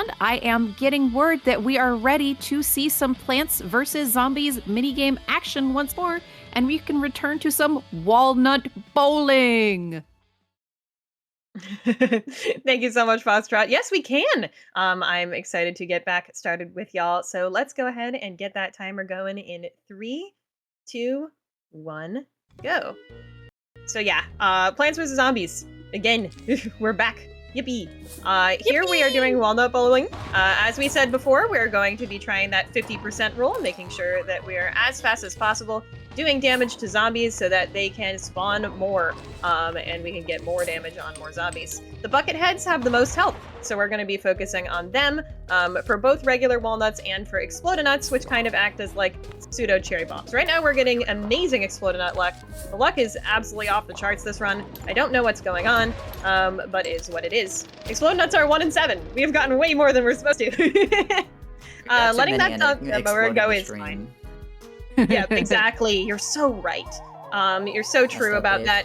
and I am getting word that we are ready to see some Plants vs. Zombies minigame action once more, and we can return to some walnut bowling. Thank you so much, Foxtrot. Yes, we can. I'm excited to get back started with y'all. So let's go ahead and get that timer going in 3, 2, 1, go. So yeah, Plants vs. Zombies. Again, we're back. Yippee. Here we are doing walnut bowling. As we said before, we're going to be trying that 50% rule, making sure that we're as fast as possible doing damage to zombies so that they can spawn more, and we can get more damage on more zombies. The bucket heads have the most health, so we're going to be focusing on them for both regular walnuts and for Explodonuts, which kind of act as like pseudo cherry bombs. Right now we're getting amazing Explodonut luck. The luck is absolutely off the charts this run. I don't know what's going on, but is what it is. Explodonuts are 1 in 7. We have gotten way more than we're supposed to. Letting that mower go is fine. Yeah, exactly. You're so right. You're so true about that.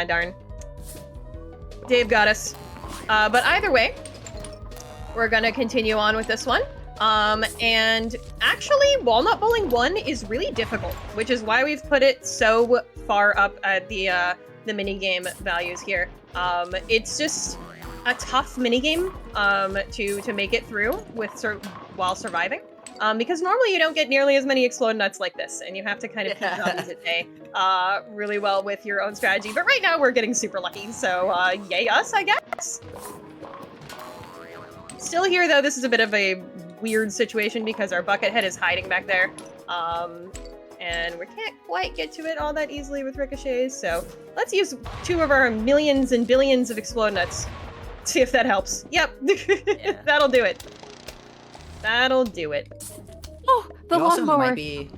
Darn. Dave got us. But either way, we're gonna continue on with this one. And actually, Walnut Bowling 1 is really difficult, which is why we've put it so far up at the minigame values here. It's just a tough minigame to make it through with while surviving. Because normally you don't get nearly as many explode nuts like this, and you have to kind of keep zombies at bay really well with your own strategy. But right now we're getting super lucky, so yay us, I guess. Still here, though, this is a bit of a weird situation because our bucket head is hiding back there. And we can't quite get to it all that easily with ricochets, so let's use 2 of our millions and billions of explode nuts. See if that helps. Yep, yeah. That'll do it. That'll do it. Oh, the lawnmower. Might be...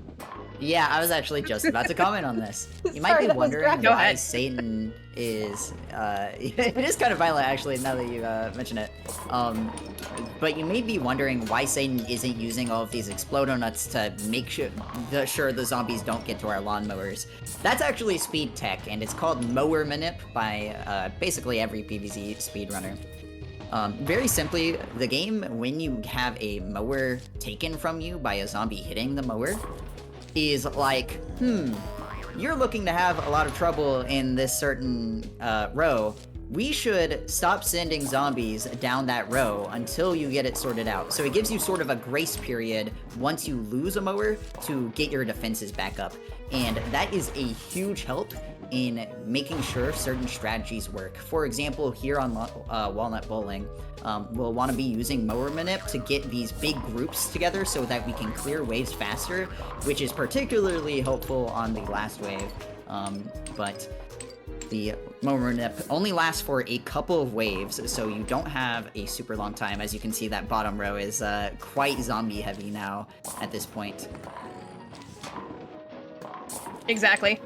Yeah, I was actually just about to comment on this. You might be wondering why Satan is... it is kind of violent, actually, now that you mention it. But you may be wondering why Satan isn't using all of these Explodonuts to make sure the zombies don't get to our lawnmowers. That's actually speed tech, and it's called Mower Manip by basically every PvZ speedrunner. Very simply, the game, when you have a mower taken from you by a zombie hitting the mower, is like, you're looking to have a lot of trouble in this certain row. We should stop sending zombies down that row until you get it sorted out. So it gives you sort of a grace period once you lose a mower to get your defenses back up. And that is a huge help in making sure certain strategies work. For example, here on Walnut Bowling, we'll want to be using Mower Manip to get these big groups together so that we can clear waves faster, which is particularly helpful on the last wave. But the Mower Manip only lasts for a couple of waves, so you don't have a super long time. As you can see, that bottom row is quite zombie heavy now at this point. Exactly.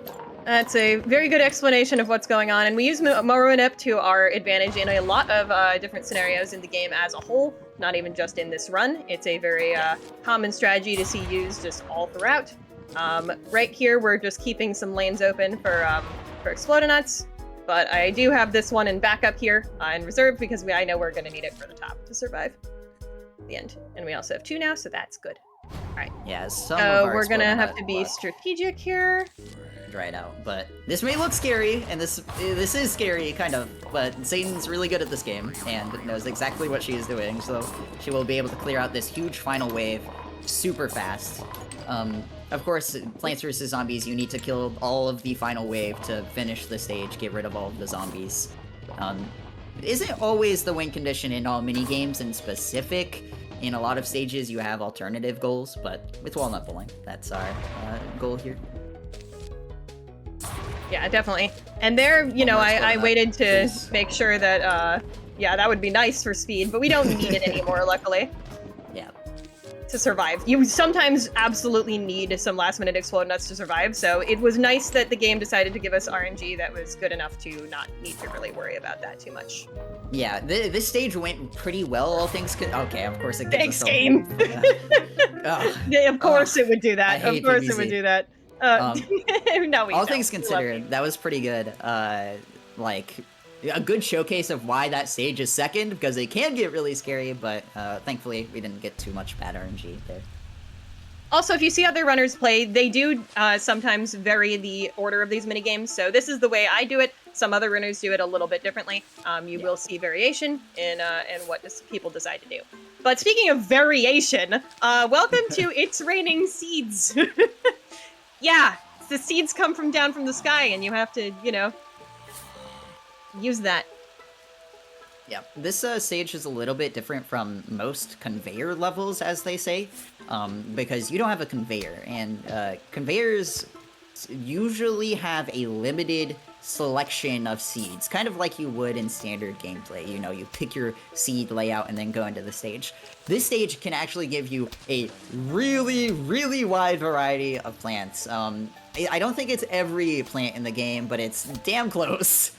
That's a very good explanation of what's going on, and we use Mower Manip to our advantage in a lot of different scenarios in the game as a whole, not even just in this run. It's a very common strategy to see used just all throughout. Right here, we're just keeping some lanes open for Explodonuts, but I do have this one in backup here in reserve because I know we're going to need it for the top to survive the end. And we also have 2 now, so that's good. All right. Yeah, so we're going to have to be strategic here. Right out, but this may look scary, and this is scary, kind of, but Satan's really good at this game, and knows exactly what she is doing, so she will be able to clear out this huge final wave super fast. Of course, Plants vs. Zombies, you need to kill all of the final wave to finish the stage, get rid of all of the zombies. It isn't always the win condition in all minigames in specific. In a lot of stages, you have alternative goals, but with Walnut Bowling, that's our goal here. Yeah, definitely. And there, you know, I waited to make sure that, yeah, that would be nice for speed, but we don't need it anymore, luckily. Yeah. To survive. You sometimes absolutely need some last-minute explode nuts to survive, so it was nice that the game decided to give us RNG that was good enough to not need to really worry about that too much. Yeah, this stage went pretty well, all things okay, of course it gives Thanks, game! Yeah, of course it would do that. Of course PvZ. It would do that. No, all things considered, that was pretty good. Like, a good showcase of why that stage is second, because it can get really scary, but thankfully we didn't get too much bad RNG there. Also, if you see other runners play, they do sometimes vary the order of these minigames. So this is the way I do it. Some other runners do it a little bit differently. You will see variation in what people decide to do. But speaking of variation, welcome to It's Raining Seeds. Yeah, the seeds come down from the sky, and you have to, use that. Yeah, this stage is a little bit different from most conveyor levels, as they say, because you don't have a conveyor, and conveyors usually have a limited selection of seeds, kind of like you would in standard gameplay. You pick your seed layout and then go into the stage. This stage can actually give you a really, really wide variety of plants. I don't think it's every plant in the game, but it's damn close.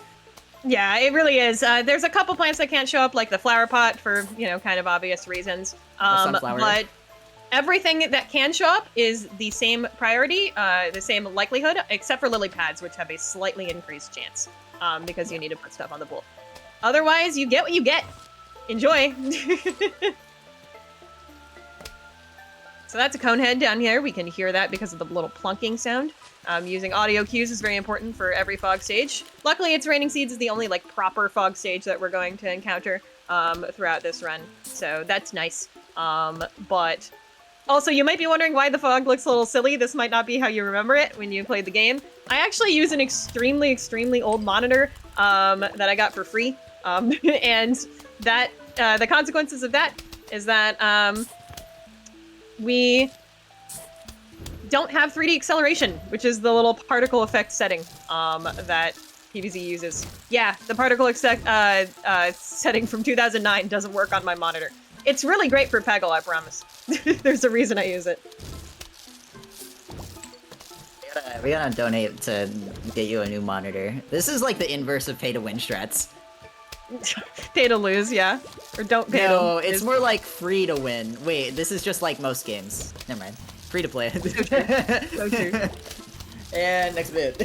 Yeah, it really is. There's a couple plants that can't show up, like the flower pot, for kind of obvious reasons. But everything that can show up is the same priority, the same likelihood, except for lily pads, which have a slightly increased chance, because you need to put stuff on the pool. Otherwise, you get what you get. Enjoy. So that's a cone head down here. We can hear that because of the little plunking sound. Using audio cues is very important for every fog stage. Luckily, It's Raining Seeds is the only proper fog stage that we're going to encounter throughout this run, so that's nice. But also, you might be wondering why the fog looks a little silly. This might not be how you remember it when you played the game. I actually use an extremely, extremely old monitor that I got for free, and that the consequences of that is that we don't have 3D acceleration, which is the little particle effect setting that PvZ uses. Yeah, the particle setting from 2009 doesn't work on my monitor. It's really great for Peggle, I promise. There's a reason I use it. We gotta donate to get you a new monitor. This is like the inverse of pay to win strats. Pay to lose, yeah. Or don't pay No, to it's more like free to win. Wait, this is just like most games. Never mind. Free to play. So true. And next bit.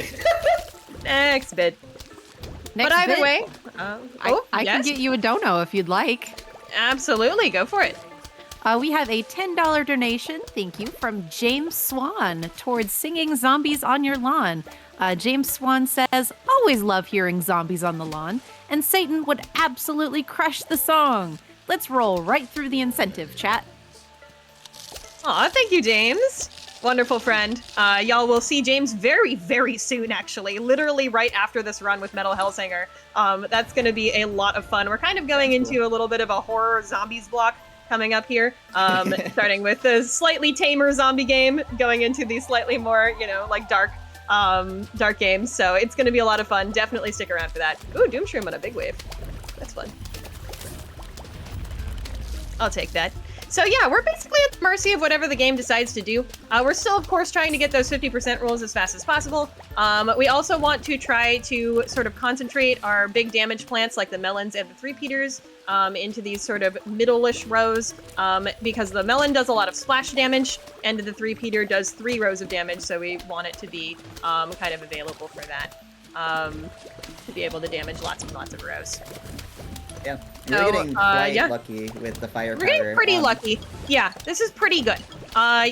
Next bit. Next but either bit, way, I can get you a dono if you'd like. Absolutely, go for it. We have a $10 donation, thank you, from James Swan towards singing Zombies on Your Lawn. James Swan says, always love hearing zombies on the lawn, and Satan would absolutely crush the song. Let's roll right through the incentive, chat. Aw, thank you, James. Wonderful friend. Y'all will see James very, very soon, actually. Literally right after this run with Metal Hellsinger. That's going to be a lot of fun. We're kind of going into a little bit of a horror zombies block coming up here. Starting with the slightly tamer zombie game, going into the slightly more, dark games. So it's going to be a lot of fun. Definitely stick around for that. Ooh, Doomshroom on a big wave. That's fun. I'll take that. So yeah, we're basically at the mercy of whatever the game decides to do. We're still, of course, trying to get those 50% rolls as fast as possible. We also want to try to sort of concentrate our big damage plants like the melons and the three-peaters into these sort of middle-ish rows because the melon does a lot of splash damage and the three-peater does 3 rows of damage, so we want it to be kind of available for that, to be able to damage lots and lots of rows. Yeah, we're getting quite lucky with the firepower. We're getting pretty lucky. Yeah, this is pretty good.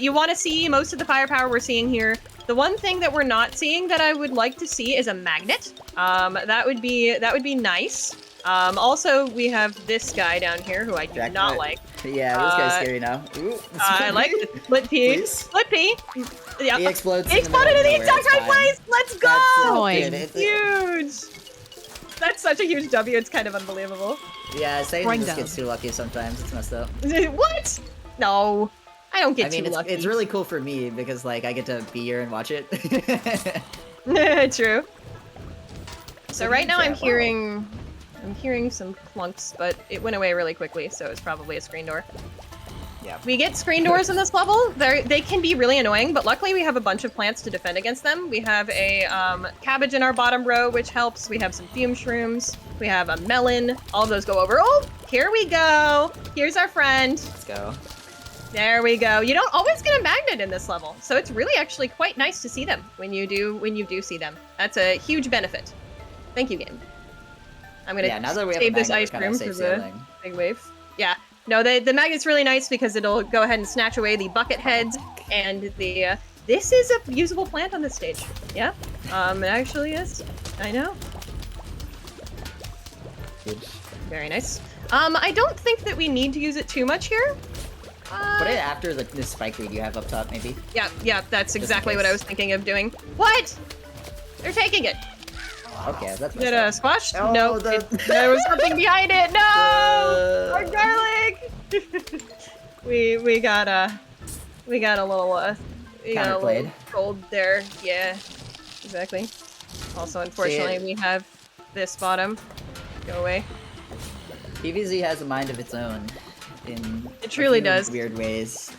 You want to see most of the firepower we're seeing here. The one thing that we're not seeing that I would like to see is a magnet. That would be nice. Also, we have this guy down here who I do not like. Yeah, this guy's scary now. Ooh, I like the split pea. Please? Split pea. Yeah. He explodes. It exploded in the exact right place. Let's go! That's huge. That's such a huge W. It's kind of unbelievable. Yeah, Satan just gets too lucky sometimes. It's messed up. What? No, I don't get too lucky. It's really cool for me because I get to be here and watch it. True. So right now I'm hearing some clunks, but it went away really quickly, so it's probably a screen door. Yeah. We get screen doors in this level. They can be really annoying, but luckily we have a bunch of plants to defend against them. We have a cabbage in our bottom row, which helps. We have some fume shrooms. We have a melon. All of those go over. Oh, here we go. Here's our friend. Let's go. There we go. You don't always get a magnet in this level, so it's really actually quite nice to see them when you do see them. That's a huge benefit. Thank you, game. I'm gonna Yeah, now that we have a save this magnet, ice we're kind room of for safe the sailing. big wave. Yeah. No, the magnet's really nice because it'll go ahead and snatch away the bucket heads and the. This is a usable plant on this stage. Yeah. It actually is. I know. Good. Very nice. I don't think that we need to use it too much here. Put it after the spike lead you have up top, maybe. Yeah, that's in exactly what I case. was thinking of doing. What? They're taking it. Okay, that's Is it messed up. squashed? Oh, No, there was something behind it. No, our garlic. we got a little Counterplayed. gold there. Yeah, exactly. Also, unfortunately, we have this bottom. Go away. PVZ has a mind of its own. In It truly a few does. weird ways.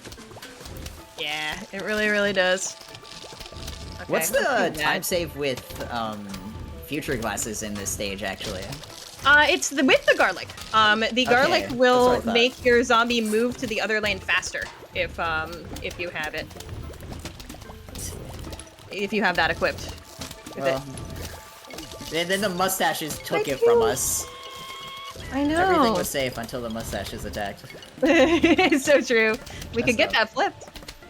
Yeah, it really does. Okay, What's let's the do that. time save with future glasses in this stage, actually? It's with the garlic. The garlic that's what I will thought. make your zombie move to the other lane faster if you have it. If you have that equipped. With Well, and then the mustaches took Thank it from you. us. I know. Everything was safe until the mustaches attacked. It's so true. We could Messed get up. that flipped.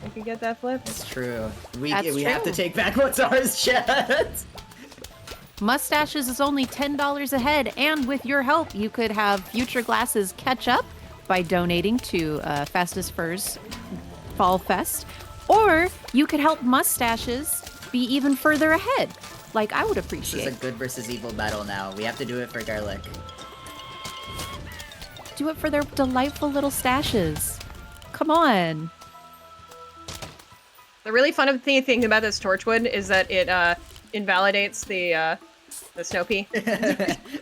We could get that flipped. It's true. We That's have to true. take back what's ours, chat. Mustaches is only $10 a head, and with your help, you could have future glasses catch up by donating to Fastest Furs Fall Fest, or you could help mustaches be even further ahead, like I would This appreciate. is a good versus evil battle now. We have to do it for garlic. Do it for their delightful little stashes. Come on. The really fun thing about this torchwood is that it invalidates the Snopey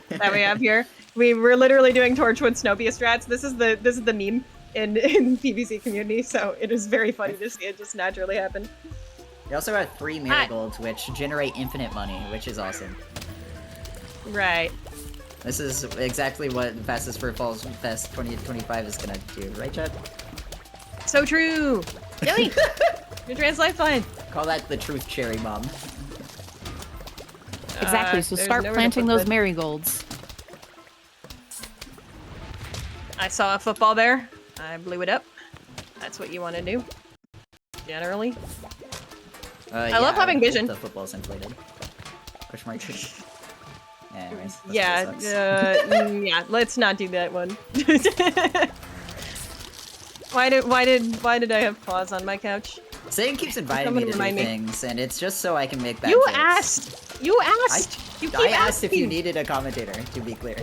that we have here. We're literally doing torchwood Snopey strats. This is the meme in PvC community, so it is very funny to see it just naturally happen. We also have 3 marigolds, which generate infinite money, which is awesome. Right. This is exactly what Fastest for Falls Fest 2025 is gonna do, right, chat? So true. Billy, your trans lifeline. Call that the truth cherry bomb. Exactly, so There's start nowhere to planting put those that. marigolds. I saw a football there. I blew it up. That's what you want to do. Generally. I love having hope vision. The football's inflated. Push mark. Yeah, anyways. that Yeah, still sucks. yeah, let's not do that one. Why did I have claws on my couch? Satan keeps inviting Someone me to do remind me. things, and it's just so I can make bad You jokes. asked! You asked! You keep I asked if you asking. needed a commentator, to be clear.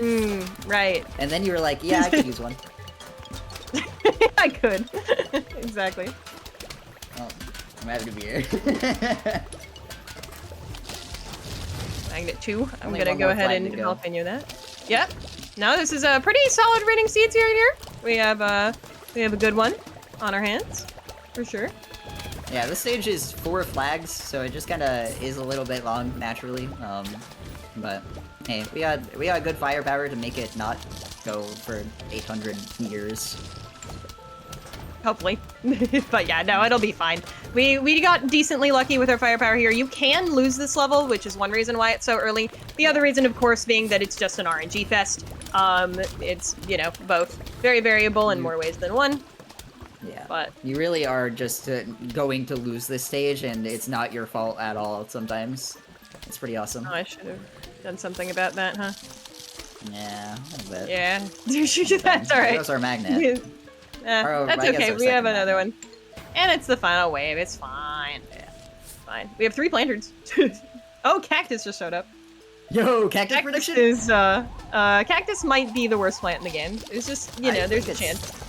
Right. And then you were like, yeah, I could use one. I could. Exactly. Well, I'm happy to be here. Magnet 2. I'm Only gonna one go more ahead flag and to go. help you that. Yep. No, this is a pretty solid rating seeds here. We have a good one on our hands. For sure. Yeah, this stage is 4 flags, so it just kind of is a little bit long naturally. But hey, we got good firepower to make it not go for 800 years. Hopefully. But yeah, no, it'll be fine. We got decently lucky with our firepower here. You can lose this level, which is one reason why it's so early. The other reason, of course, being that it's just an RNG fest. It's, both very variable in more ways than one. Yeah, But you really are just going to lose this stage, and it's not your fault at all sometimes. It's pretty awesome. oh, I should have done something about that, huh? Yeah, a little bit. Yeah. That's alright. That was our magnet. Or, That's I guess okay. our We have second another magnet. one. And it's the final wave. It's fine. Yeah. Fine. We have 3 plantards. Oh, cactus just showed up. Yo, cactus Cactus prediction? is, cactus might be the worst plant in the game. It's just, I there's a think chance.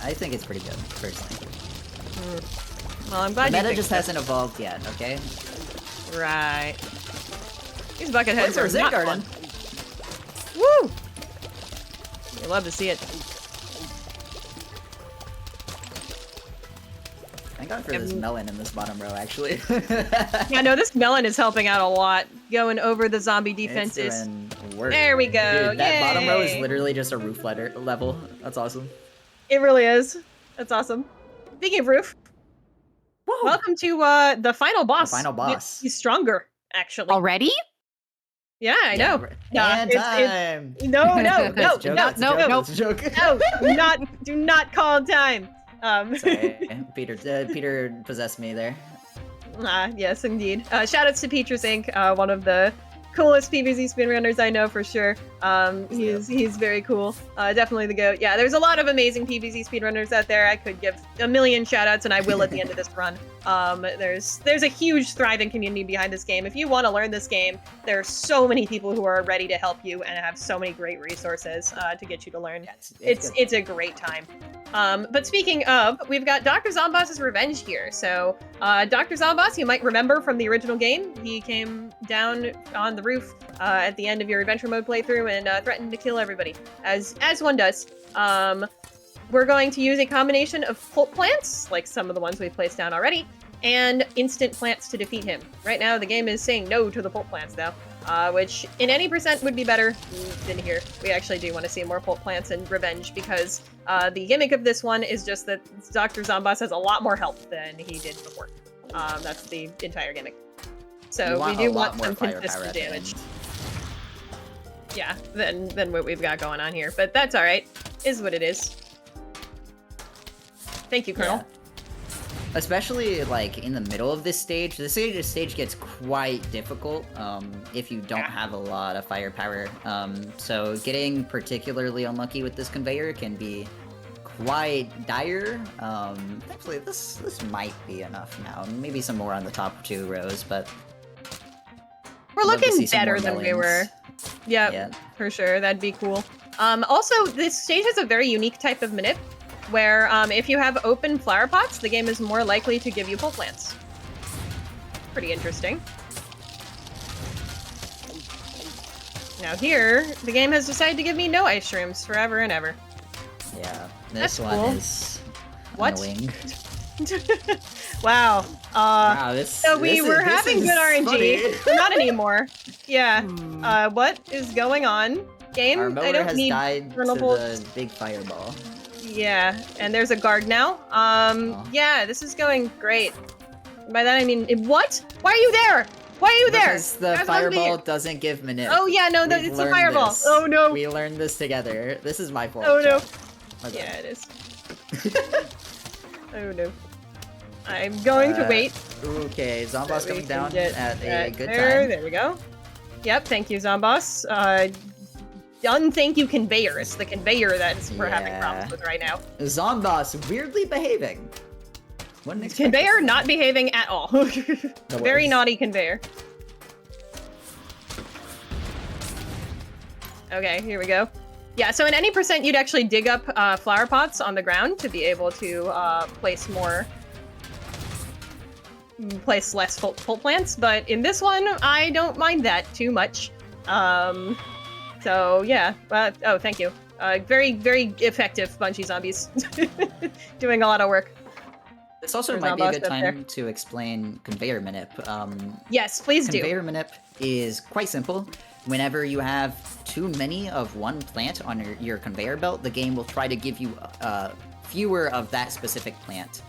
I think it's pretty good, personally. Well, I'm The glad you meta picked just it. hasn't evolved yet, okay? Right. These bucket heads Where's our are Zen not Garden? fun. Woo! You love to see it. Thank God for this melon in this bottom row, actually. Yeah, no, this melon is helping out a lot. Going over the zombie It's defenses. doing work. There we go. Dude, that bottom row is Yay. literally just a roof level. That's awesome. It really is. That's awesome. Speaking of roof, welcome to the final boss. final boss. He's stronger, actually. Already? Yeah, I Yeah, know. Nah, and it's time. no, no, That's no, a joke. no, That's a no, joke. no, That's a joke. no, do not call time. Sorry, Peter possessed me there. Yes, indeed. Shout outs to Petrus Inc., one of the coolest PvZ speedrunners I know for sure. He's very cool. Definitely the GOAT. Yeah, there's a lot of amazing PvZ speedrunners out there. I could give a million shout outs, and I will at the end of this run. There's a huge thriving community behind this game. If you want to learn this game, there are so many people who are ready to help you and have so many great resources to get you to learn. Yeah, It's a great time. But speaking of, we've got Dr. Zomboss's Revenge here. So, Dr. Zomboss, you might remember from the original game, he came down on the roof at the end of your adventure mode playthrough and threatened to kill everybody, as one does. We're going to use a combination of pulp plants, like some of the ones we've placed down already, and instant plants to defeat him. Right now, the game is saying no to the pulp plants, though. Which in any percent would be better than here. We actually do want to see more pulp plants and revenge because the gimmick of this one is just that Dr. Zomboss has a lot more health than he did before. That's the entire gimmick. So we do want some consistent damage. Yeah, than what we've got going on here. But that's alright. Is what it is. Thank you, Colonel. Yeah. Especially like in the middle of this stage gets quite difficult if you don't have a lot of firepower. So getting particularly unlucky with this conveyor can be quite dire. Thankfully this might be enough now. Maybe some more on the top 2 rows, but we're looking better than we were. Yep, yeah, for sure. That'd be cool. Also, this stage has a very unique type of manip, where if you have open flower pots, the game is more likely to give you pulp plants. Pretty interesting. Now here, the game has decided to give me no ice shrooms forever and ever. Yeah, this one cool. is annoying. Wow. Wow, so we were having good RNG. Not anymore. Yeah. What is going on? Game, Our mower I don't has need died to the big fireball. Yeah, and there's a guard now. Yeah, this is going great. By that I mean, what? Why are you there? Why are you there? Because the fireball doesn't give manip. Oh yeah, no, it's a fireball. Oh no. We learned this together. This is my fault. Oh no. Okay. Yeah, it is. Oh no. I'm going to wait. Okay, Zomboss coming down at a good time. time. There we go. Yep, thank you, Zomboss. Unthank you, conveyors. The conveyor that we're having problems with right now. Zomboss weirdly behaving. Conveyor not behaving at all. Very naughty conveyor. Okay, here we go. Yeah, so in any percent, you'd actually dig up flower pots on the ground to be able to place less pulp plants, but in this one, I don't mind that too much. So yeah, oh, thank you. Very, very effective Bunchy zombies. Doing a lot of work. This also might be a good time to explain conveyor manip. Yes, please do. Conveyor manip is quite simple. Whenever you have too many of one plant on your conveyor belt, the game will try to give you fewer of that specific plant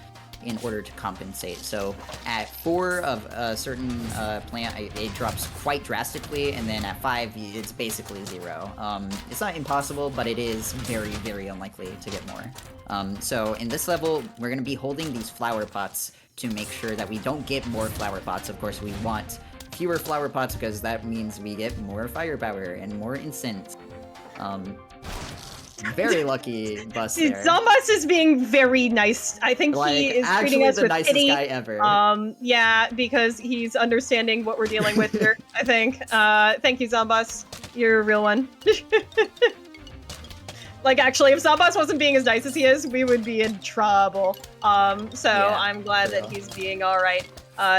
in order to compensate. So at 4 of a certain plant, it drops quite drastically, and then at 5, it's basically 0. It's not impossible, but it is very, very unlikely to get more. So in this level, we're going to be holding these flower pots to make sure that we don't get more flower pots. Of course, we want fewer flower pots because that means we get more firepower and more incense. Very lucky bus there. Zomboss is being very nice. I think he is treating us with pity. Guy ever. Yeah, because he's understanding what we're dealing with here, I think. Thank you, Zomboss. You're a real one. Like, actually, if Zomboss wasn't being as nice as he is, we would be in trouble. So yeah, I'm glad that he's being alright.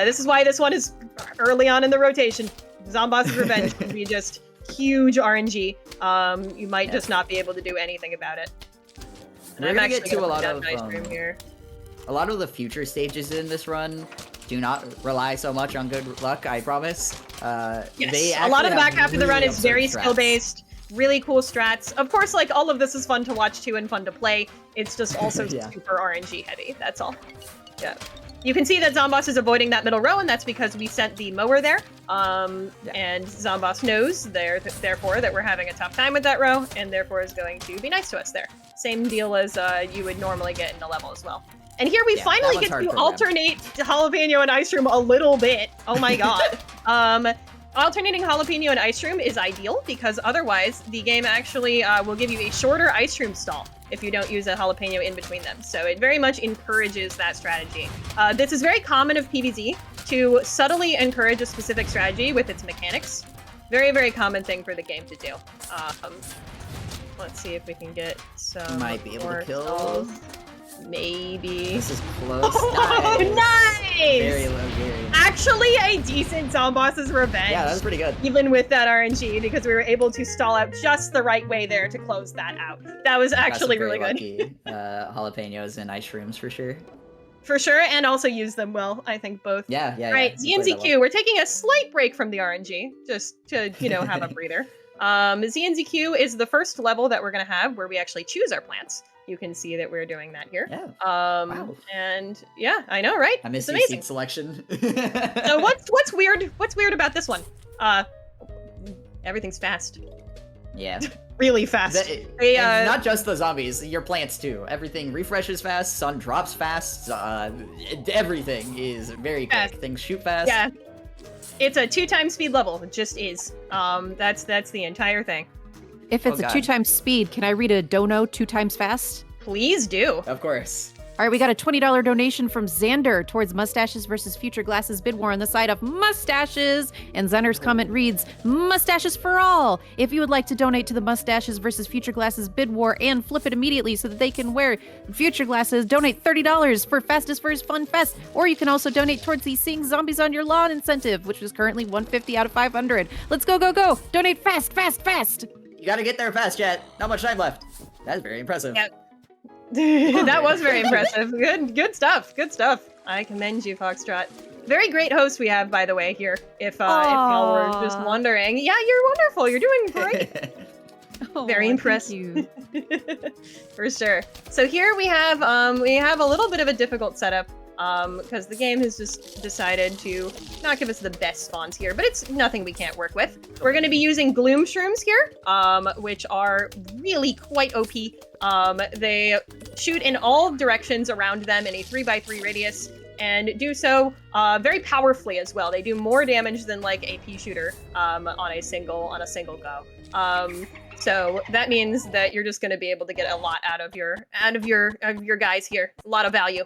This is why this one is early on in the rotation. Zomboss's Revenge would be just huge RNG. You might just not be able to do anything about it. And We're I'm gonna actually get to a lot of here. A lot of the future stages in this run do not rely so much on good luck, I promise. Yes, a lot of the back half of the run is very skill-based, really cool strats. Of course, like, all of this is fun to watch too and fun to play. It's just also super RNG heavy, that's all. Yeah. You can see that Zomboss is avoiding that middle row, and that's because we sent the mower there. And Zomboss knows therefore that we're having a tough time with that row, and therefore is going to be nice to us there. Same deal as you would normally get in a level as well. And here we finally get to alternate jalapeno and ice room a little bit. Oh my god. Alternating jalapeno and ice room is ideal because otherwise the game actually will give you a shorter ice room stall if you don't use a jalapeno in between them. So it very much encourages that strategy. This is very common of PvZ to subtly encourage a specific strategy with its mechanics. Very, very common thing for the game to do. Let's see if we can get some Might be able to kill. stalls. Maybe. This is close. Oh, nice! Very low gearing. Actually, a decent Zomboss's revenge. Yeah, that was pretty good. Even with that RNG, because we were able to stall out just the right way there to close that out. That was actually really good. Lucky, jalapenos and ice shrooms for sure. For sure, and also use them well, I think both. Yeah. All right, ZNZQ, we're taking a slight break from the RNG, just to, have a breather. ZNZQ is the first level that we're going to have where we actually choose our plants. You can see that we're doing that here. Yeah. Wow. And yeah, I know, right? I miss it's your amazing. seed selection. So what's weird? What's weird about this one? Everything's fast. Yeah. Really fast. And not just the zombies, your plants too. Everything refreshes fast, sun drops fast, everything is very quick. Things shoot fast. Yeah. It's a 2x speed level. It just is. That's the entire thing. If it's a 2x speed, can I read a dono 2 times fast? Please do. Of course. All right, we got a $20 donation from Xander towards Mustaches versus Future Glasses bid war on the side of Mustaches. And Xander's comment reads, Mustaches for all. If you would like to donate to the Mustaches versus Future Glasses bid war and flip it immediately so that they can wear Future Glasses, donate $30 for Fastest First Fun Fest. Or you can also donate towards the Seeing Zombies on Your Lawn incentive, which is currently $150 out of $500. Let's go, go, go. Donate fast, fast, fast. You gotta get there fast, chat. Not much time left. That's very impressive. Yeah. That was very impressive. Good stuff. Good stuff. I commend you, Foxtrot. Very great host we have, by the way, here. If y'all were just wondering. Yeah, you're wonderful. You're doing great. Very impressed. Thank you. For sure. So here we have a little bit of a difficult setup. Because the game has just decided to not give us the best spawns here, but it's nothing we can't work with. We're going to be using Gloom Shrooms here, which are really quite OP. They shoot in all directions around them in a 3x3 radius, and do so very powerfully as well. They do more damage than like a pea shooter on a single go. So that means that you're just going to be able to get a lot out of your guys here. A lot of value.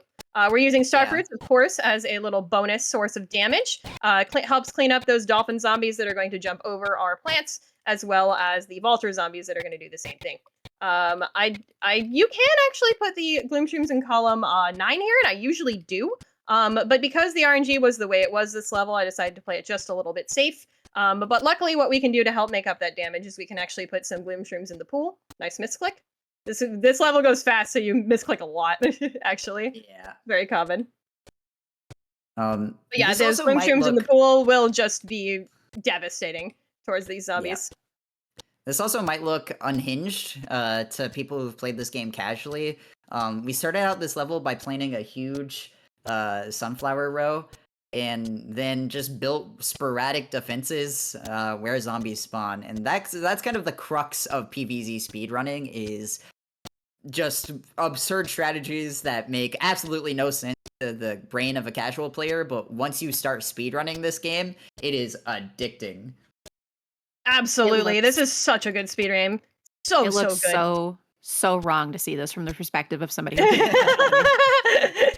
We're using Star Fruits, of course, as a little bonus source of damage. Helps clean up those dolphin zombies that are going to jump over our plants, as well as the Vaulter zombies that are going to do the same thing. You can actually put the Gloom Shrooms in column 9 here, and I usually do. But because the RNG was the way it was this level, I decided to play it just a little bit safe. But luckily what we can do to help make up that damage is we can actually put some Gloom Shrooms in the pool. Nice misclick. This level goes fast, so you misclick a lot, actually. Yeah. Very common. But yeah, those Gloom Shrooms in the pool will just be devastating towards these zombies. Yeah. This also might look unhinged to people who've played this game casually. We started out this level by planting a huge sunflower row, and then just built sporadic defenses where zombies spawn. And that's kind of the crux of PvZ speedrunning, is just absurd strategies that make absolutely no sense to the brain of a casual player, but once you start speedrunning this game, it is addicting. Absolutely. This is such a good speed game. It looks so wrong to see this from the perspective of somebody who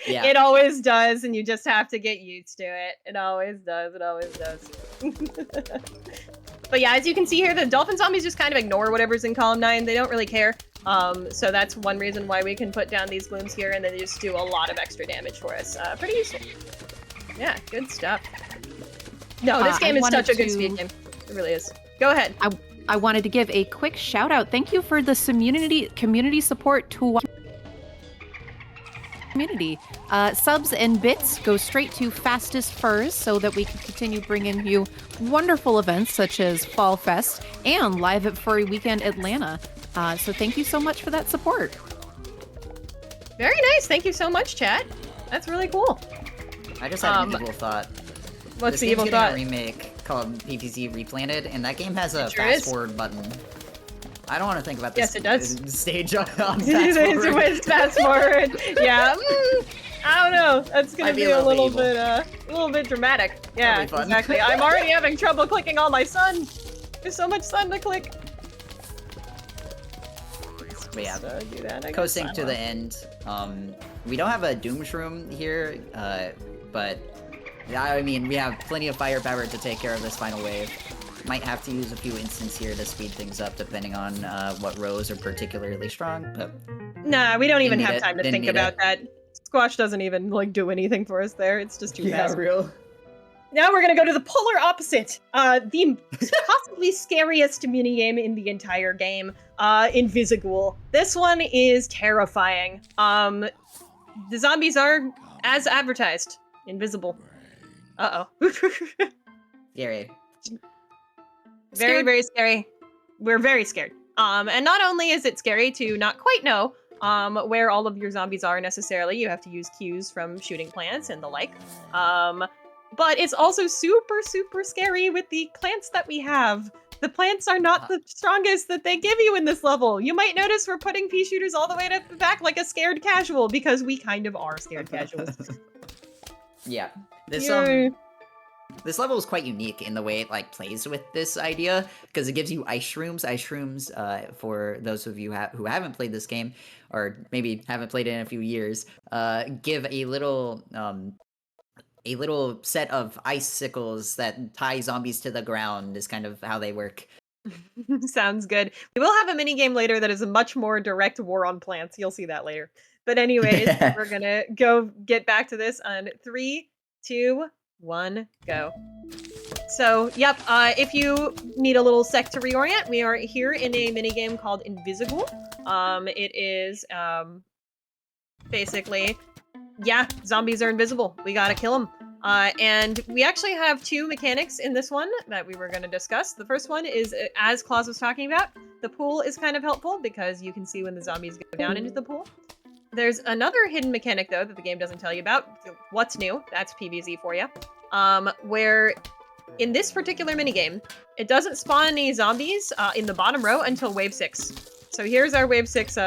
Yeah. It always does, and you just have to get used to it. It always does. But yeah, as you can see here, the dolphin zombies just kind of ignore whatever's in column 9. They don't really care. So that's one reason why we can put down these glooms here, and they just do a lot of extra damage for us. Pretty useful. Yeah, good stuff. No, this game is such a good speed game. It really is. Go ahead. I wanted to give a quick shout out. Thank you for the community support to community. Subs and bits go straight to Fastest Furs so that we can continue bringing you wonderful events such as Fall Fest and Live at Furry Weekend Atlanta. So thank you so much for that support. Very nice. Thank you so much, chat. That's really cool. I just had an evil thought. What's this the game's evil getting thought? a remake called PvZ Replanted, and that game has a It sure fast is. forward button. I don't want to think about this Yes, it does. stage on fast It's forward. with fast forward. Yeah. I don't know. That's gonna Might be be a a little little bit dramatic. Yeah, That'll be fun. exactly. I'm already having trouble clicking on my sun. There's so much sun to click. But yeah, Do that. I guess. co-sync I to don't the know. end. We don't have a Doom Shroom here, but I mean, we have plenty of firepower to take care of this final wave. Might have to use a few instants here to speed things up, depending on what rows are particularly strong. But Nah, we don't even Didn't have need it. time to Didn't think need about it. that. Squash doesn't even like do anything for us there. It's just too fast. real. Now we're gonna go to the polar opposite. The possibly scariest minigame in the entire game, Invisible. This one is terrifying. The zombies are, as advertised, invisible. Uh-oh. Scary. Very, Scared? very scary. We're very scared. And not only is it scary to not quite know where all of your zombies are necessarily, you have to use cues from shooting plants and the like. But it's also super, super scary with the plants that we have. The plants are not the strongest that they give you in this level. You might notice we're putting pea shooters all the way to the back like a scared casual, because we kind of are scared casuals. Yeah. This Yeah. This level is quite unique in the way it like plays with this idea, because it gives you ice shrooms. Ice shrooms, for those of you who haven't played this game, or maybe haven't played it in a few years, give a little set of icicles that tie zombies to the ground. Is kind of how they work. Sounds good. We will have a mini game later that is a much more direct war on plants. You'll see that later. But anyways, we're gonna go get back to this on 3, 2, 1, go. So, yep, if you need a little sec to reorient, we are here in a mini game called Invisible. It is basically, yeah, zombies are invisible. We gotta kill them. And we actually have two mechanics in this one that we were going to discuss. The first one is, as Claus was talking about, the pool is kind of helpful because you can see when the zombies go down into the pool. There's another hidden mechanic, though, that the game doesn't tell you about. What's new? That's PvZ for you. Where in this particular minigame, it doesn't spawn any zombies in the bottom row until wave 6. So here's our wave 6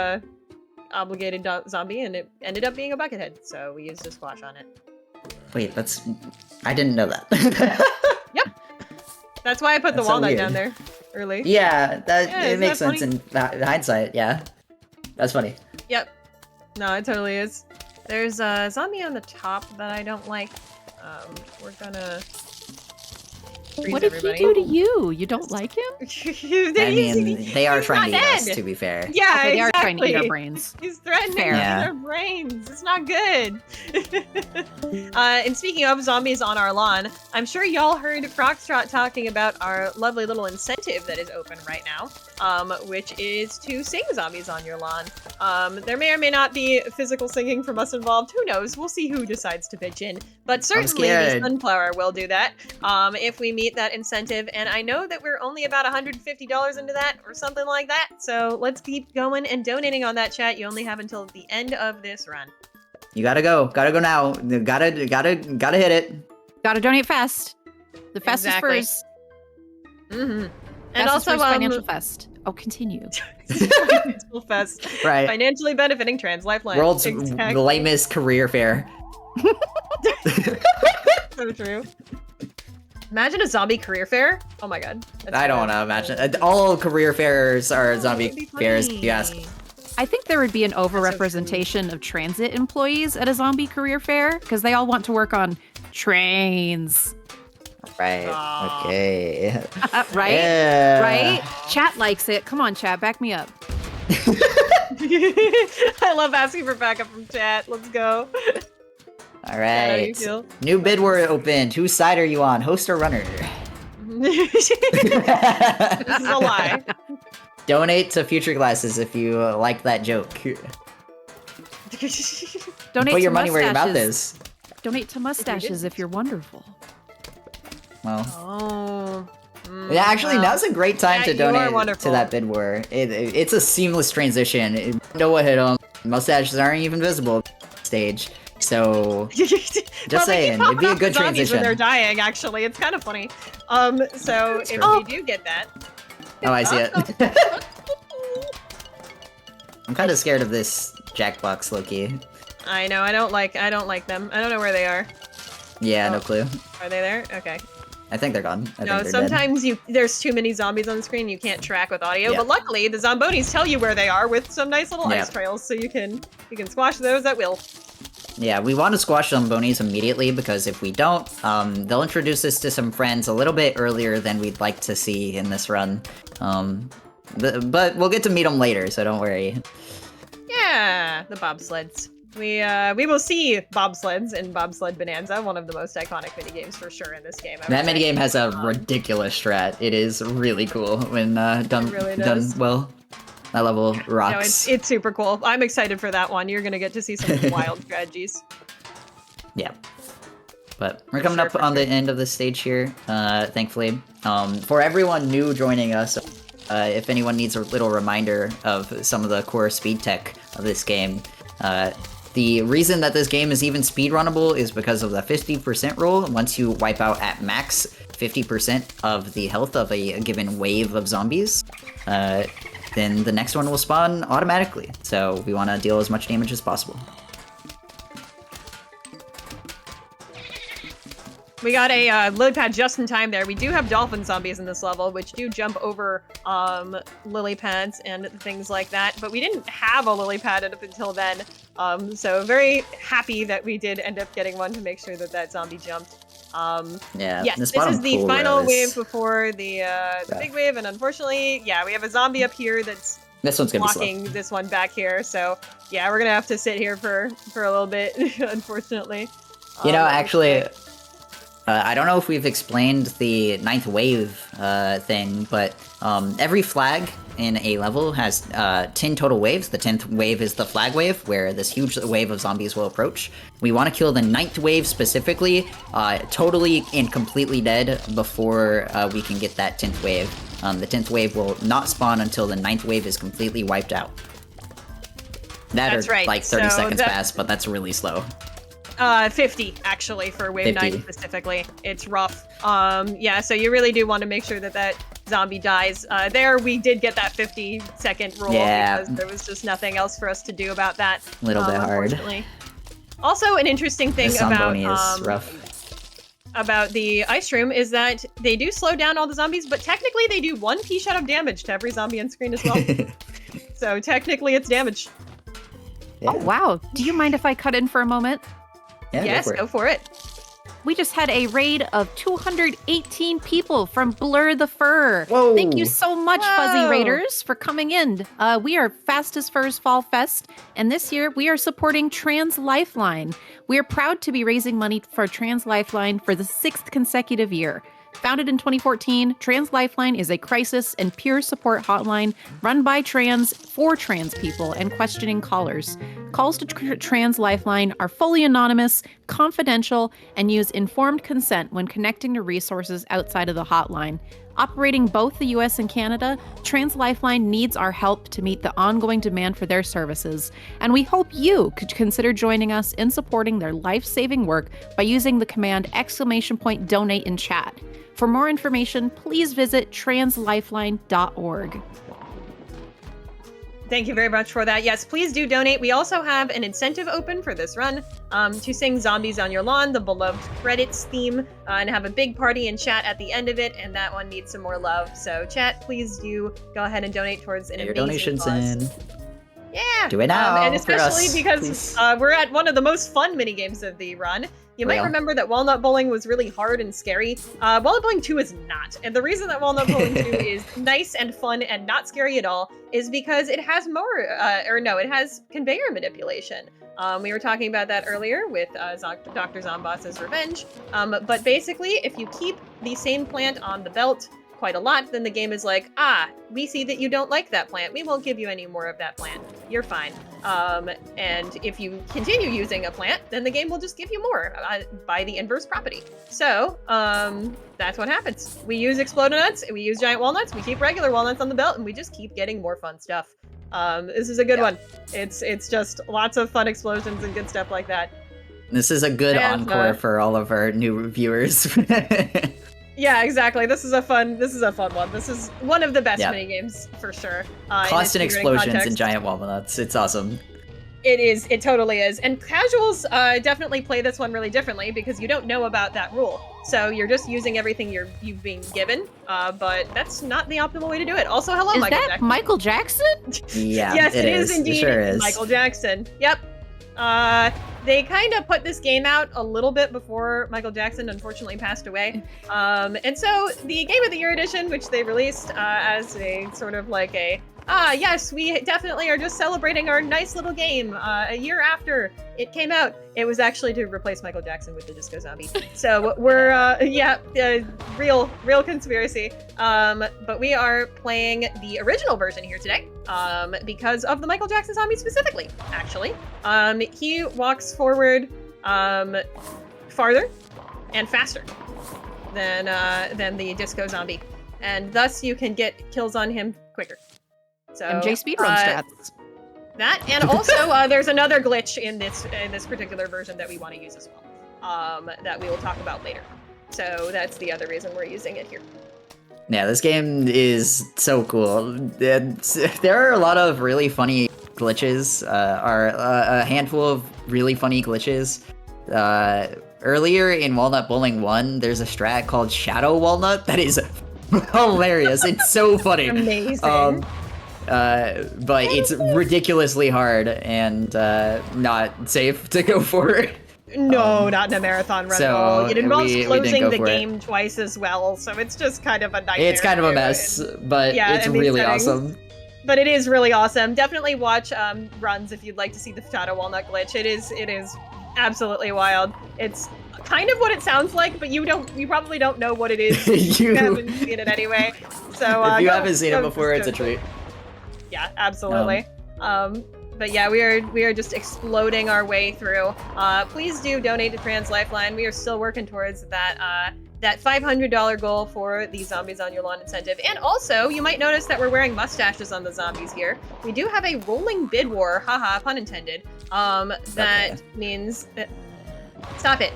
obligated zombie, and it ended up being a buckethead, so we used a squash on it. Wait, I didn't know that. Yep. That's why I put the That's so walnut weird. down there early. Yeah, Yeah, it isn't makes that sense in hindsight. Yeah, that's funny. Yep. No, it totally is. There's a zombie on the top that I don't like. We're gonna freeze What did everybody. he do to you? You don't like him? I mean, they are he's trying to not eat us, dead. to be fair. Yeah, Okay, they are exactly. trying to eat our brains. He's threatening Fair. to eat Yeah. our brains. It's not good. And speaking of zombies on our lawn, I'm sure y'all heard Foxtrot talking about our lovely little incentive that is open right now, which is to sing zombies on your lawn. There may or may not be physical singing from us involved. Who knows? We'll see who decides to pitch in. But certainly the scared. Sunflower will do that if we meet that incentive. And I know that we're only about $150 into that or something like that. So let's keep going and donating on that, chat. You only have until the end of this run. You gotta go now. Gotta hit it. Gotta donate fast. The fastest Exactly. first. Mm-hmm. And Fastest also, first financial fest. Oh, continue. Financial Fest. Right. Financially benefiting trans Lifeline. World's Exactly. lamest career fair. So true. Imagine a zombie career fair. Oh my god. That's I don't so want to cool. imagine. All career fairs are Oh, zombie it'd be fairs, funny. you ask. I think there would be an so overrepresentation of transit employees at a zombie career fair because they all want to work on trains. Right. Aw. Okay. Right? Yeah. Right? Chat likes it. Come on, chat. Back me up. I love asking for backup from chat. Let's go. All How do you right. feel? New bid war opened. Whose side are you on? Host or runner? This is a lie. Donate to Future Glasses if you like that joke. Donate Put your to money where your mouth mustaches. is. Donate to mustaches if you're wonderful. Well, Oh. yeah, actually, wow. now's a great time Yeah, to you are donate to wonderful. that bid war. It's a seamless transition. You know what hit 'em. Mustaches aren't even visible stage. So, just Well, they saying, keep it'd be a popping good off the zombies when transition. they're dying, actually. It's kind of funny. So if we do get that... Oh, I see it. I'm kind of scared of this Jackbox, Loki. I know, I don't like them. I don't know where they are. Yeah, Oh. no clue. Are they there? Okay. I think they're gone. I No, think they're dead. sometimes there's too many zombies on the screen, you can't track with audio, Yeah. but luckily the Zombonis tell you where they are with some nice little Yeah. ice trails, so you can squash those at will. Yeah, we want to squash Zombonis immediately, because if we don't, they'll introduce us to some friends a little bit earlier than we'd like to see in this run. But we'll get to meet them later, so don't worry. Yeah, the bobsleds. We will see bobsleds in Bobsled Bonanza, one of the most iconic minigames for sure in this game. That minigame has a ridiculous strat. It is really cool when done really done does. well. That level No, rocks. it's super cool. I'm excited for that one. You're gonna get to see some wild strategies. Yeah. But we're coming up for on the end of the stage here, thankfully. For everyone new joining us, if anyone needs a little reminder of some of the core speed tech of this game, the reason that this game is even speedrunnable is because of the 50% rule. Once you wipe out at max 50% of the health of a given wave of zombies, then the next one will spawn automatically. So we want to deal as much damage as possible. We got a lily pad just in time there. We do have dolphin zombies in this level, which do jump over lily pads and things like that. But we didn't have a lily pad up until then. So very happy that we did end up getting one to make sure that zombie jumped. Yeah, yes, this is the final wave before the big wave, and unfortunately, yeah, we have a zombie up here that's this one's gonna blocking be slow. this one back here. So yeah, we're gonna have to sit here for a little bit, unfortunately. You know, actually, I don't know if we've explained the 9th wave thing, but every flag in a level has 10 total waves. The 10th wave is the flag wave, where this huge wave of zombies will approach. We want to kill the 9th wave specifically, totally and completely dead before we can get that 10th wave. The 10th wave will not spawn until the 9th wave is completely wiped out. That's right. Like 30 seconds pass, but that's really slow. 50 actually for wave 9 specifically. It's rough. Yeah, so you really do want to make sure that zombie dies. There we did get that 50-second rule because there was just nothing else for us to do about that. A little bit hard. Also, an interesting thing rough. about the ice room is that they do slow down all the zombies, but technically they do 1 pea shot of damage to every zombie on screen as well. So technically it's damage. Yeah. Oh, wow. Do you mind if I cut in for a moment? Yeah, yes, go for it. We just had a raid of 218 people from Blur the Fur. Whoa. Thank you so much, Fuzzy Raiders, for coming in. We are Fastest Furs Fall Fest, and this year we are supporting Trans Lifeline. We are proud to be raising money for Trans Lifeline for the 6th consecutive year. Founded in 2014, Trans Lifeline is a crisis and peer support hotline run by trans for trans people and questioning callers. Calls to Trans Lifeline are fully anonymous, confidential, and use informed consent when connecting to resources outside of the hotline. Operating both the US and Canada, Trans Lifeline needs our help to meet the ongoing demand for their services, and we hope you could consider joining us in supporting their life-saving work by using the command !donate in chat. For more information, please visit translifeline.org. Thank you very much for that. Yes, please do donate. We also have an incentive open for this run to sing Zombies on Your Lawn, the beloved credits theme, and have a big party in chat at the end of it, and that one needs some more love. So chat, please do go ahead and donate towards an amazing donations cause. in. Yeah. Do it now. And especially for us, because we're at one of the most fun minigames of the run. You might remember that Walnut Bowling was really hard and scary. Walnut Bowling 2 is not. And the reason that Walnut Bowling 2 is nice and fun and not scary at all is because it has it has conveyor manipulation. We were talking about that earlier with Dr. Zomboss's Revenge. But basically, if you keep the same plant on the belt quite a lot, then the game is like, we see that you don't like that plant. We won't give you any more of that plant. You're fine. And if you continue using a plant, then the game will just give you more by the inverse property. So that's what happens. We use Explodonuts, we use giant walnuts, we keep regular walnuts on the belt, and we just keep getting more fun stuff. This is a good one. It's just lots of fun explosions and good stuff like that. This is a good And, encore for all of our new viewers. Yeah, exactly. This is a fun one. This is one of the best Yep. mini games for sure. Constant in its speedrunning explosions and context. giant walnuts. It's awesome. It is. It totally is. And casuals definitely play this one really differently because you don't know about that rule. So you're just using everything you've been given. But that's not the optimal way to do it. Also, hello, Is Michael that Jackson. Michael Jackson? Yeah, Yes, it is. is indeed It sure is. Michael Jackson. Yep. They kind of put this game out a little bit before Michael Jackson unfortunately passed away. And so the Game of the Year edition, which they released as a sort of like a, yes, we definitely are just celebrating our nice little game a year after it came out. It was actually to replace Michael Jackson with the Disco Zombie. So we're, real conspiracy. But we are playing the original version here today because of the Michael Jackson zombie specifically, actually. He walks forward farther and faster than the Disco Zombie. And thus you can get kills on him quicker. So MJ speedrun stats. That, and also there's another glitch in this particular version that we want to use as well, that we will talk about later. So that's the other reason we're using it here. Yeah, this game is so cool. There are a lot of really funny glitches, a handful of really funny glitches. Earlier in Walnut Bowling 1, there's a strat called Shadow Walnut that is hilarious. It's so funny. Amazing. But it's ridiculously hard and not safe to go for. No, not in a marathon run at all. It involves we closing didn't go the for game it. twice as well, so it's just kind of a nightmare. It's kind of a to do. mess, but Yeah, it's in these really settings. awesome. But it is really awesome. Definitely watch runs if you'd like to see the Shadow Walnut glitch. It is absolutely wild. It's kind of what it sounds like, but you probably don't know what it is. You haven't seen it anyway. So if you haven't seen it before, it's a treat. Yeah, absolutely. But yeah, we are just exploding our way through. Please do donate to Trans Lifeline. We are still working towards that $500 goal for the Zombies on Your Lawn incentive. And also, you might notice that we're wearing mustaches on the zombies here. We do have a rolling bid war, haha, pun intended. That means that, stop it.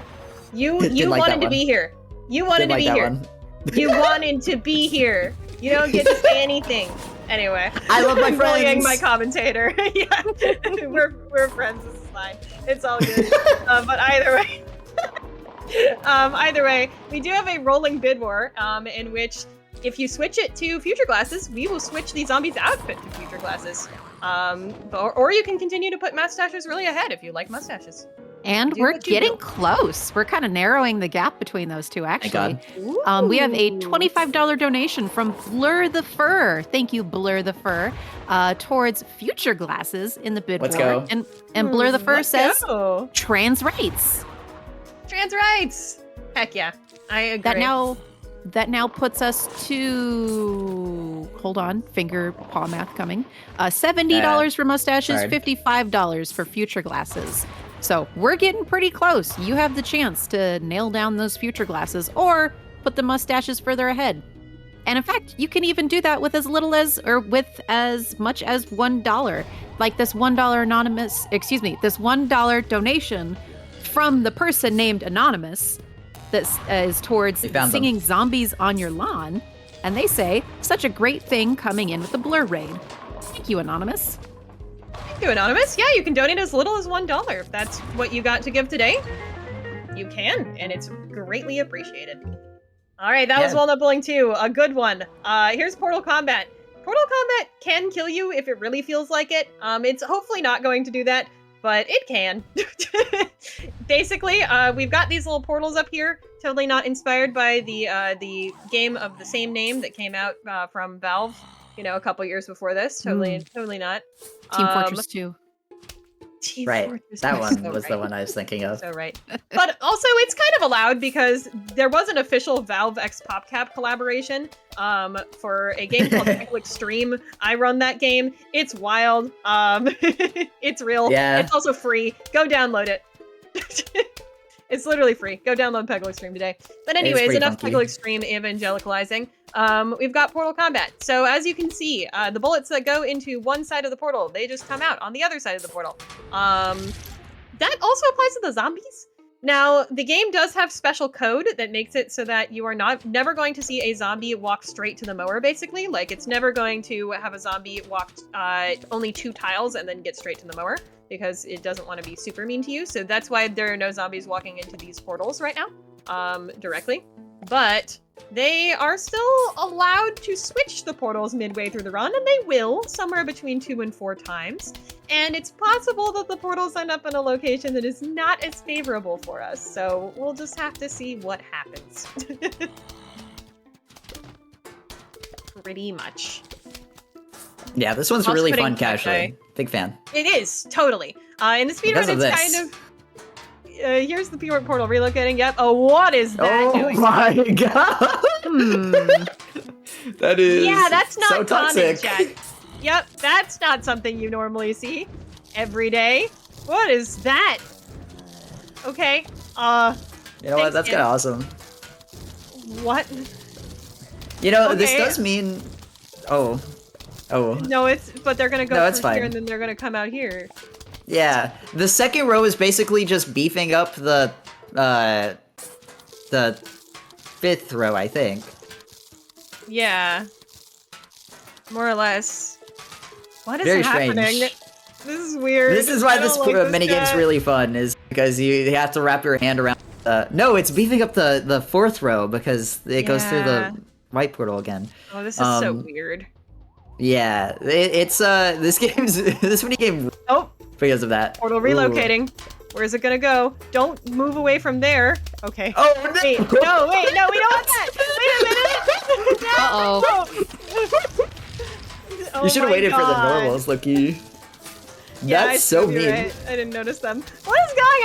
You like wanted to be here. You wanted to be here. You wanted to be here. You don't get to say anything. Anyway, I love my I'm bullying friends. my commentator. Yeah, we're friends. This is fine. It's all good. But either way, we do have a rolling bid war in which if you switch it to future glasses, we will switch the zombies' outfit to future glasses. Or you can continue to put mustaches really ahead if you like mustaches. And Do we're what you getting will. close. We're kind of narrowing the gap between those two, actually. God. We have a Ooh. $25 donation from Blur the Fur. Thank you, Blur the Fur, towards future glasses in the bid Let's war. go. And Blur the Fur Let's says go. trans rights. Trans rights. Heck yeah, I agree. That now puts us to, hold on, finger paw math coming. $70 for mustaches, hard. $55 for future glasses. So we're getting pretty close. You have the chance to nail down those future glasses or put the mustaches further ahead. And in fact, you can even do that with as little as, or with as much as $1. Like this $1 this $1 donation from the person named Anonymous that is towards They found them. singing Zombies on Your Lawn. And they say, such a great thing coming in with the Blur raid. Thank you, Anonymous. Thank you, Anonymous. Yeah, you can donate as little as $1 if that's what you got to give today. You can, and it's greatly appreciated. All right, that was Yeah. Walnut Bowling 2, a good one. Here's Portal Combat. Portal Combat can kill you if it really feels like it. It's hopefully not going to do that, but it can. Basically, we've got these little portals up here, totally not inspired by the game of the same name that came out from Valve, a couple years before this. Totally not. Team Fortress 2. Team Right, Fortress that 2, one so was right. the one I was thinking of. So right. But also, it's kind of allowed because there was an official Valve x PopCap collaboration for a game called Technical Extreme. I run that game. It's wild. It's real. Yeah. It's also free. Go download it. It's literally free. Go download Peggle Extreme today. But anyways, pretty enough funky. Peggle Extreme evangelicalizing. We've got Portal Combat. So as you can see, the bullets that go into one side of the portal, they just come out on the other side of the portal. that also applies to the zombies. Now, the game does have special code that makes it so that you are never going to see a zombie walk straight to the mower, basically. Like, it's never going to have a zombie walk only 2 tiles and then get straight to the mower, because it doesn't want to be super mean to you. So that's why there are no zombies walking into these portals right now, directly. But they are still allowed to switch the portals midway through the run, and they will, somewhere between 2 and 4 times. And it's possible that the portals end up in a location that is not as favorable for us, so we'll just have to see what happens. Pretty much. Yeah, this one's really fun casually. Big fan. It is, totally. In the speedrun, it's kind of... here's the portal relocating. Yep. Oh, what is that doing? Oh my god! That is yeah, that's not so common, toxic. chat. Yep, that's not something you normally see every day. What is that? Okay. You know what? That's kind of awesome. What? You know, Okay. this does mean... Oh. No, but they're gonna go No, it's through here fine. and then they're gonna come out here. Yeah, the second row is basically just beefing up the 5th row, I think. Yeah. More or less. What is Very happening? strange. This is weird. This is why I don't this like minigame's guy. really fun, is because you have to wrap your hand around... no, it's beefing up the 4th row, because it goes through Yeah. the white portal again. Oh, this is so weird. Yeah, it's this minigame Oh, because of that. portal Ooh. relocating. Where's it gonna go? Don't move away from there. Okay. Oh no! Wait, no, we don't want that! Wait a minute! Uh-oh. Oh You should have my waited for the God. normals, Loki. Yeah, That's so you're mean. right. I didn't notice them. What is going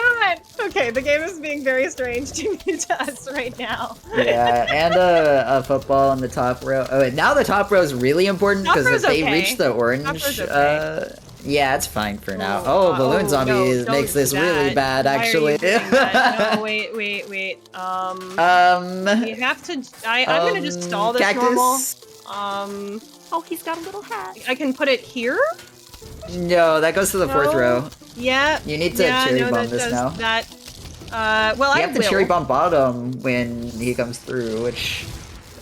on? Okay, the game is being very strange to us right now. Yeah, and a football on the top row. Oh, and now the top row is really important, Top because if row's they okay. reach the orange, Top row's okay. yeah, it's fine for now. Oh, Oh, balloon zombie no, don't makes this do really that. bad, Why are you actually. doing that? No, wait. You have to. I'm gonna just stall this cactus? normal. Oh, he's got a little hat. I can put it here. No, that goes to the 4th No. row. Yeah. You need to cherry bomb that this does now. That. Well, You I have to will. cherry bomb bottom when he comes through, which...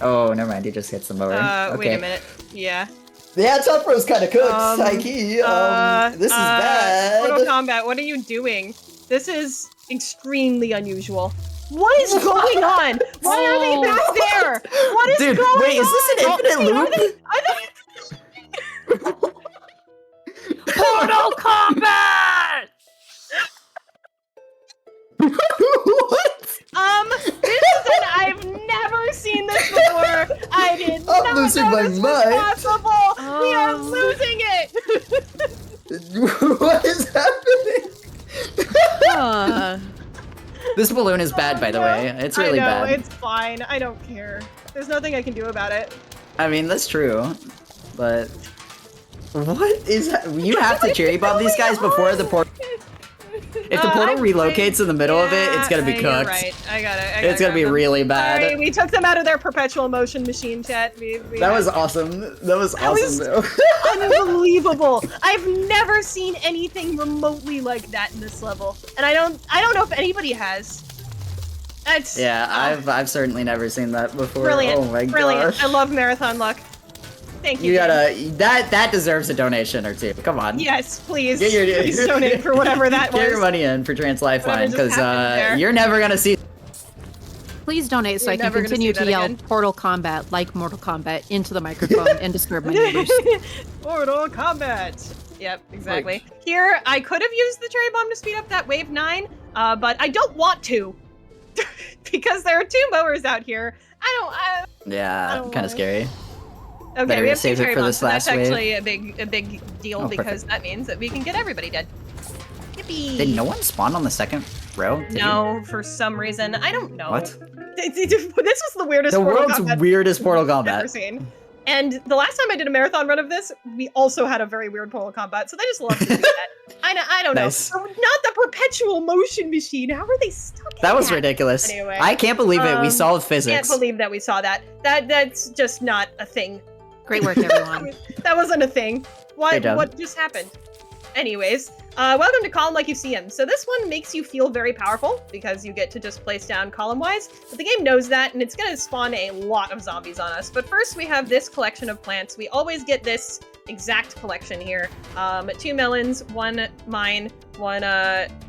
Oh, never mind, he just hits the mower. Okay. Wait a minute. Yeah. Yeah, top row's kind of cooked, Psyche. This is bad. Mortal Kombat, what are you doing? This is extremely unusual. What is going on? Why are they back there? What is Dude, going on? wait, is this an infinite loop? Mortal Kombat! What? This is I've never seen this before. I did not I'm losing know my this mind. was possible. We are losing it. What is happening? This balloon is bad, by the way. It's really I know, bad. it's fine. I don't care. There's nothing I can do about it. I mean, that's true, but what is that? You have to cherry bomb these guys before the portal. If the portal relocates in the middle of it, it's gonna be You're cooked. right. I got it. It's gonna be really bad. Sorry, we took them out of their perpetual motion machine, chat. That was awesome. That was awesome, though. Unbelievable. I've never seen anything remotely like that in this level, and I don't know if anybody has. That's Yeah, I've certainly never seen that before. brilliant. Oh my Brilliant. gosh. I love marathon luck. Thank you. You James. gotta that deserves a donation or two. Come on. Yes, please. Get your- Please donate for whatever that was. Get your money in for Trans Lifeline, Whatever because just happened there. you're never gonna see. Please donate so You're I can never gonna continue see to that yell again. Portal Kombat like Mortal Kombat into the microphone and disturb my neighbors. Mortal Kombat. Yep, exactly. Here, I could have used the cherry bomb to speed up that wave 9, but I don't want to. Because there are 2 mowers out here. I Yeah, don't kind know. of scary. okay, Better we have 2 save it cherry for bombs, this so that's last wave. actually a big deal Oh, because perfect. that means that we can get everybody dead. Yippee! Did no one spawn on the second row? Did No, for some reason. I don't know. What? This was the weirdest The Mortal world's Kombat weirdest Portal I've ever Kombat. seen. And the last time I did a marathon run of this, we also had a very weird Portal Kombat, so they just love to do that. I don't Nice. know. Not the perpetual motion machine. How are they stuck in That was ridiculous. Anyway, I can't believe it. We solved Can't physics. believe that we saw that. That's just not a thing. Great work, everyone. That wasn't a thing. Good job. What just happened? Anyways, welcome to Column Like You See Him. So this one makes you feel very powerful because you get to just place down column-wise, but the game knows that, and it's gonna spawn a lot of zombies on us. But first we have this collection of plants. We always get this exact collection here. 2 melons, 1 mine, 1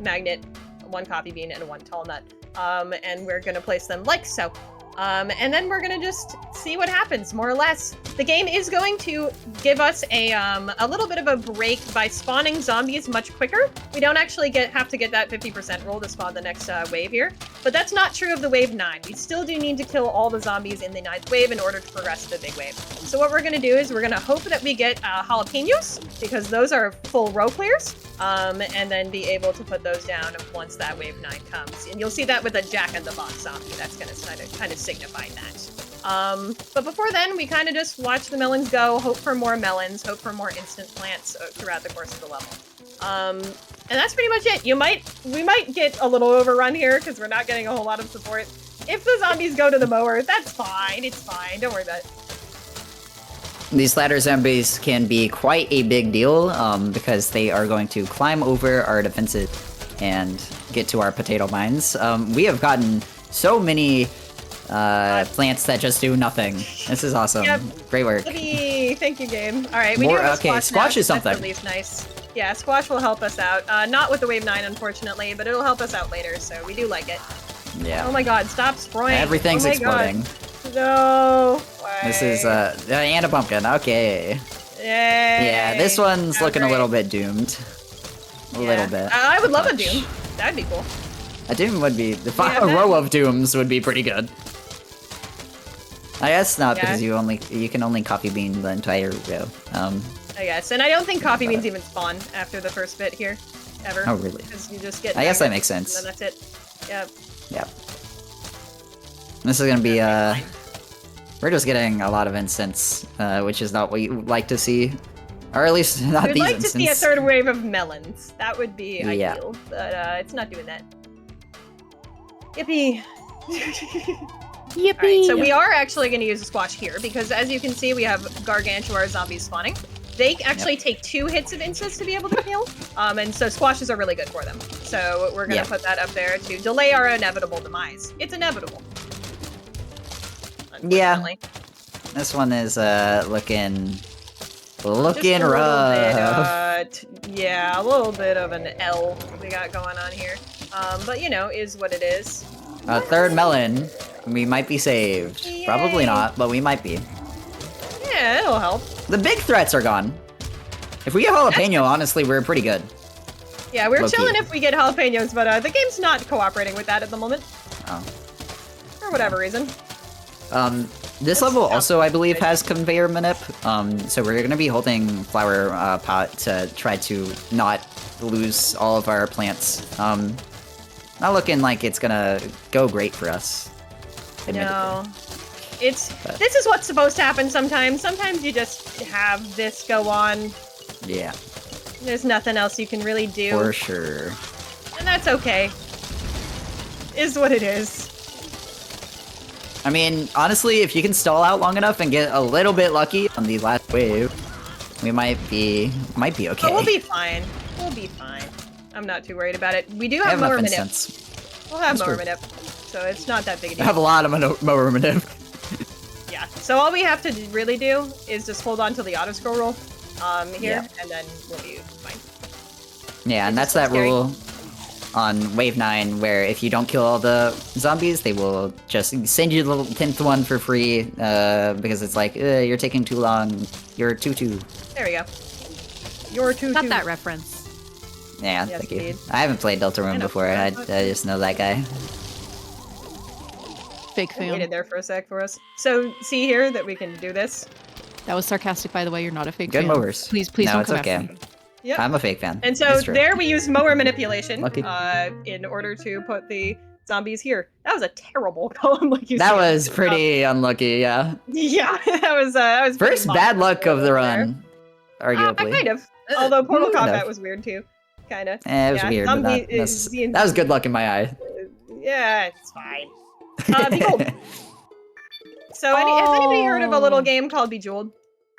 magnet, 1 coffee bean, and 1 tall nut. And we're gonna place them like so. And then we're gonna just see what happens, more or less. The game is going to give us a little bit of a break by spawning zombies much quicker. We don't actually have to get that 50% roll to spawn the next wave here, but that's not true of the wave 9. We still do need to kill all the zombies in the 9th wave in order to progress to the big wave. So what we're gonna do is we're gonna hope that we get jalapenos, because those are full row clears, and then be able to put those down once that wave 9 comes. And you'll see that with a Jack-in-the-Box zombie. That's gonna kind of signify that. But before then, we kind of just watch the melons go, hope for more melons, hope for more instant plants throughout the course of the level. And that's pretty much it. We might get a little overrun here because we're not getting a whole lot of support. If the zombies go to the mower, that's fine. It's fine. Don't worry about it. These ladder zombies can be quite a big deal because they are going to climb over our defenses and get to our potato mines. We have gotten so many plants that just do nothing. This is awesome. Yep. Great work. Thank you, game. All right, we do have a squash is something. That's at least nice. Yeah, squash will help us out. Not with the wave 9, unfortunately, but it'll help us out later, so we do like it. Yeah. Oh my god, stop spraying. Everything's exploding. God. No. Why? This is and a pumpkin. Okay. Yay. Yeah, this one's looking a little bit doomed. A little bit. I would love a doom. That'd be cool. A doom would be a row of dooms would be pretty good. I guess not because you can only coffee bean the entire row. I guess, and I don't think coffee beans even spawn after the first bit here, ever. Oh really? Because you just get. I guess that makes sense. And that's it. Yep. Yep. This is gonna be we're just getting a lot of instants, which is not what you like to see, or at least not these instants. We'd like to see a third wave of melons. That would be ideal, but it's not doing that. Yippee! Yippee! Alright, so we are actually going to use a squash here, because as you can see, we have gargantuar zombies spawning. They actually take 2 hits of instants to be able to kill, and so squashes are really good for them. So we're going to put that up there to delay our inevitable demise. It's inevitable. Yeah. This one is looking rough. Yeah, a little bit of an L we got going on here. But you know, is what it is. A third melon. We might be saved. Yay. Probably not, but we might be. Yeah, it'll help. The big threats are gone. If we get jalapeno, honestly, we're pretty good. Yeah, we're chilling if we get jalapenos, but the game's not cooperating with that at the moment. Oh. For whatever reason. This level also, I believe, has conveyor manip. So we're gonna be holding flower pot to try to not lose all of our plants. Not looking like it's gonna go great for us. Admittedly. No. This is what's supposed to happen sometimes. Sometimes you just have this go on. Yeah. There's nothing else you can really do. For sure. And that's okay. Is what it is. I mean, honestly, if you can stall out long enough and get a little bit lucky on the last wave, we might be okay. Oh, we'll be fine. We'll be fine. I'm not too worried about it. We do have mower manip. We'll have mower manip, so it's not that big a deal. I have a lot of mower manip. Yeah. So all we have to really do is just hold on to the auto scroll roll, here, and then we'll be fine. Yeah, and that's that rule on Wave 9, where if you don't kill all the zombies, they will just send you the 10th one for free, because it's like, you're taking too long, you're too. There we go. You're too. Got that reference. Yeah, yes, thank you. indeed. I haven't played Deltarune before, I just know that guy. Fake fan. Waited there for a sec for us. So, see here that we can do this? That was sarcastic, by the way, you're not a fake fan. Good mowers. Please no, don't it's come okay. after me. Yep. I'm a fake fan. And so there we use mower manipulation in order to put the zombies here. That was a terrible column, like you said. That was pretty unlucky, yeah. Yeah, that was first bad luck of the run, arguably. Kind of. Although portal combat was weird too, kind of. It was weird, but that was good luck in my eye. Yeah, it's fine. Bejeweled. So, has anybody heard of a little game called Bejeweled?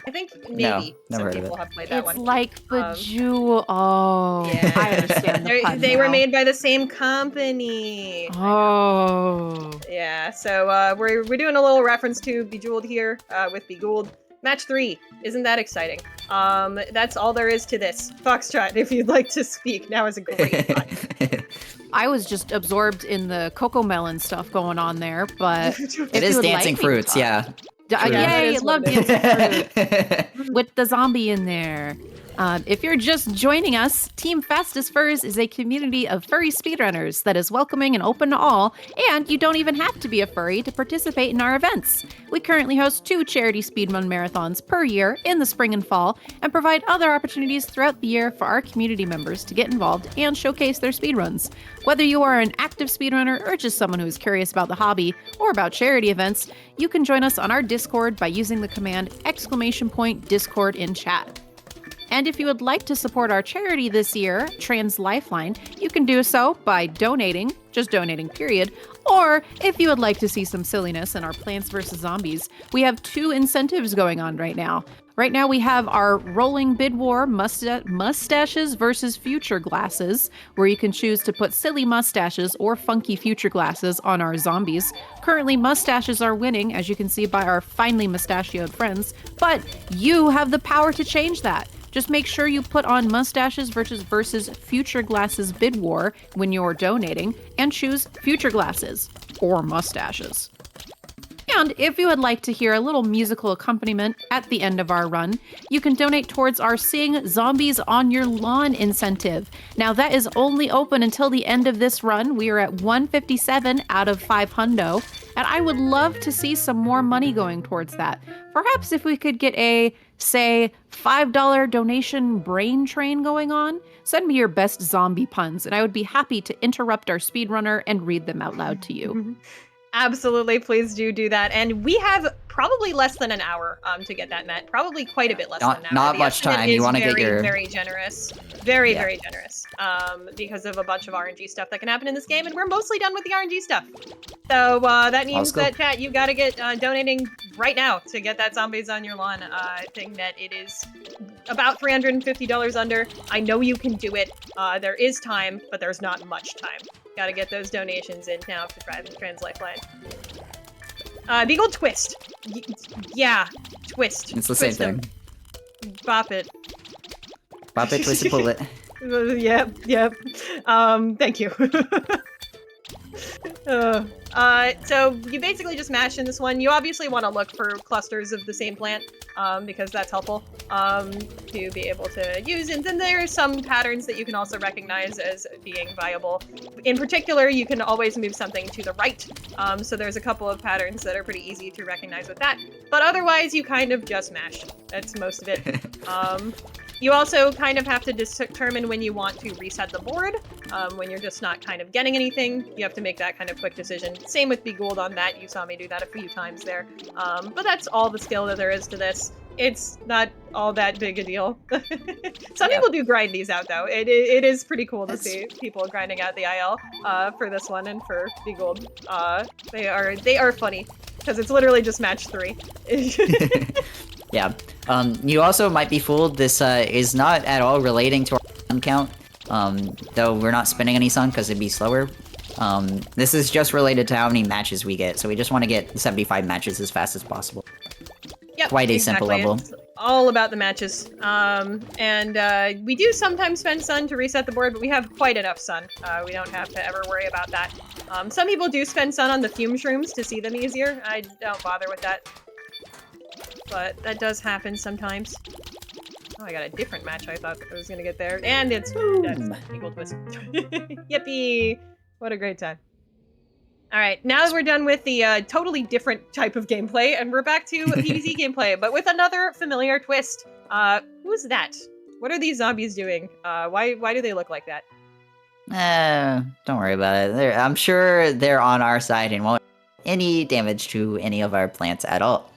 I think No, maybe never some heard of people it. have played that It's one. like Bejeweled. Oh, Yeah. I understand the pun They were now. made by the same company. Oh. Yeah, so we're doing a little reference to Bejeweled here with Begooled. Match 3. Isn't that exciting? That's all there is to this. Foxtrot, if you'd like to speak, now is a great time. I was just absorbed in the cocoa melon stuff going on there, but It if is you would dancing like me to fruits, talk- yeah. True. Yeah, that Yay, is love what it dancing fruit with the zombie in there. If you're just joining us, Team Fastest Furs is a community of furry speedrunners that is welcoming and open to all, and you don't even have to be a furry to participate in our events. We currently host 2 charity speedrun marathons per year in the spring and fall, and provide other opportunities throughout the year for our community members to get involved and showcase their speedruns. Whether you are an active speedrunner or just someone who is curious about the hobby or about charity events, you can join us on our Discord by using the command !Discord in chat. And if you would like to support our charity this year, Trans Lifeline, you can do so by donating, just donating, period. Or if you would like to see some silliness in our Plants vs. Zombies, we have 2 incentives going on right now. Right now we have our rolling bid war mustaches versus future glasses, where you can choose to put silly mustaches or funky future glasses on our zombies. Currently, mustaches are winning, as you can see by our finely mustachioed friends, but you have the power to change that. Just make sure you put on mustaches versus future glasses bid war when you're donating, and choose future glasses or mustaches. And if you would like to hear a little musical accompaniment at the end of our run, you can donate towards our Sing Zombies on Your Lawn incentive. Now that is only open until the end of this run. We are at 157 out of 500, and I would love to see some more money going towards that. Perhaps if we could get a, say, $5 donation brain train going on, send me your best zombie puns, and I would be happy to interrupt our speedrunner and read them out loud to you. Absolutely, please do that. And we have probably less than an hour to get that met. Probably quite a bit less than an hour. Not The much estimate time. You is want to get very, your very generous. Very, Yeah. very generous. Because of a bunch of RNG stuff that can happen in this game, and we're mostly done with the RNG stuff. So that means go. that, chat, you gotta get donating right now to get that Zombies on Your Lawn thing that it is about $350 under. I know you can do it. There is time, but there's not much time. Gotta get those donations in now to Trans Lifeline. Beagle Twist. Yeah, twist. It's the same Twist 'em. thing. Bop it. Pop it, twist it, pull it. Yep. Thank you. So you basically just mash in this one. You obviously want to look for clusters of the same plant, because that's helpful to be able to use. And then there are some patterns that you can also recognize as being viable. In particular, you can always move something to the right. So there's a couple of patterns that are pretty easy to recognize with that. But otherwise, you kind of just mash. That's most of it. You also kind of have to determine when you want to reset the board. When you're just not kind of getting anything, you have to make that kind of quick decision. Same with Begooled on that. You saw me do that a few times there. But that's all the skill that there is to this. It's not all that big a deal. Some people do grind these out, though. It is pretty cool to see people grinding out the IL for this one and for Begooled. They are funny because it's literally just match 3. Yeah. You also might be fooled. This is not at all relating to our sun count. Though we're not spinning any sun because it'd be slower. This is just related to how many matches we get. So we just want to get 75 matches as fast as possible. Yep, Quite a exactly. simple level. It's all about the matches. And we do sometimes spend sun to reset the board, but we have quite enough sun. We don't have to ever worry about that. Some people do spend sun on the fume shrooms to see them easier. I don't bother with that. But that does happen sometimes. Oh, I got a different match I thought I was gonna get there. And it's Eagle Twist. Yippee! What a great time. Alright, now that we're done with the totally different type of gameplay, and we're back to PvZ gameplay, but with another familiar twist. Who's that? What are these zombies doing? Why do they look like that? Don't worry about it. I'm sure they're on our side and won't do any damage to any of our plants at all.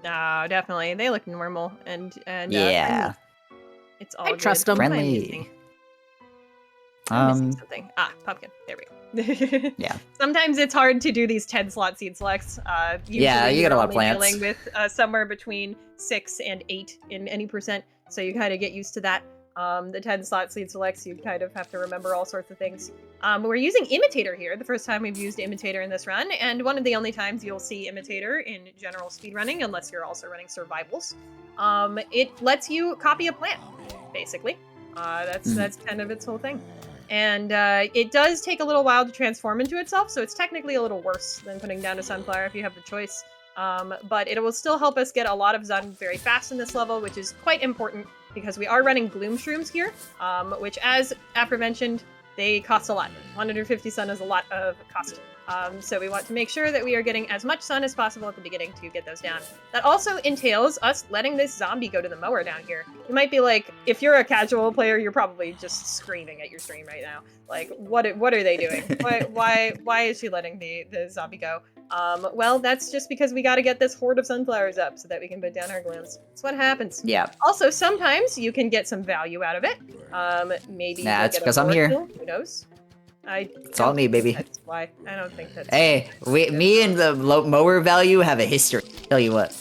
No, definitely. They look normal and Yeah. it's all I good. trust 'em. What am I Friendly. missing? I'm missing something. Ah, pumpkin. There we go. Yeah. Sometimes it's hard to do these 10 slot seed selects. Usually Yeah, you you're get a lot of only plants. dealing with somewhere between 6 and 8 in any percent, so you kind of get used to that. The 10 slot seed selects, you kind of have to remember all sorts of things. We're using Imitator here, the first time we've used Imitator in this run, and one of the only times you'll see Imitator in general speedrunning, unless you're also running survivals. It lets you copy a plant, basically. That's kind of its whole thing. And it does take a little while to transform into itself, so it's technically a little worse than putting down a sunflower if you have the choice. But it will still help us get a lot of Zun very fast in this level, which is quite important because we are running Gloom Shrooms here, which, as aforementioned, they cost a lot. 150 Sun is a lot of cost. So we want to make sure that we are getting as much sun as possible at the beginning to get those down. That also entails us letting this zombie go to the mower down here. You might be like, if you're a casual player, you're probably just screaming at your stream right now. Like, what are they doing? Why is she letting the zombie go? Well, that's just because we got to get this horde of sunflowers up so that we can put down our glooms. That's what happens. Yeah. Also, sometimes you can get some value out of it. Maybe Nah, you'll it's get a 'cause I'm board here. kill. Who knows? It's all me, baby. That's why. I don't think that's... Hey, me and the mower value have a history. Tell you what.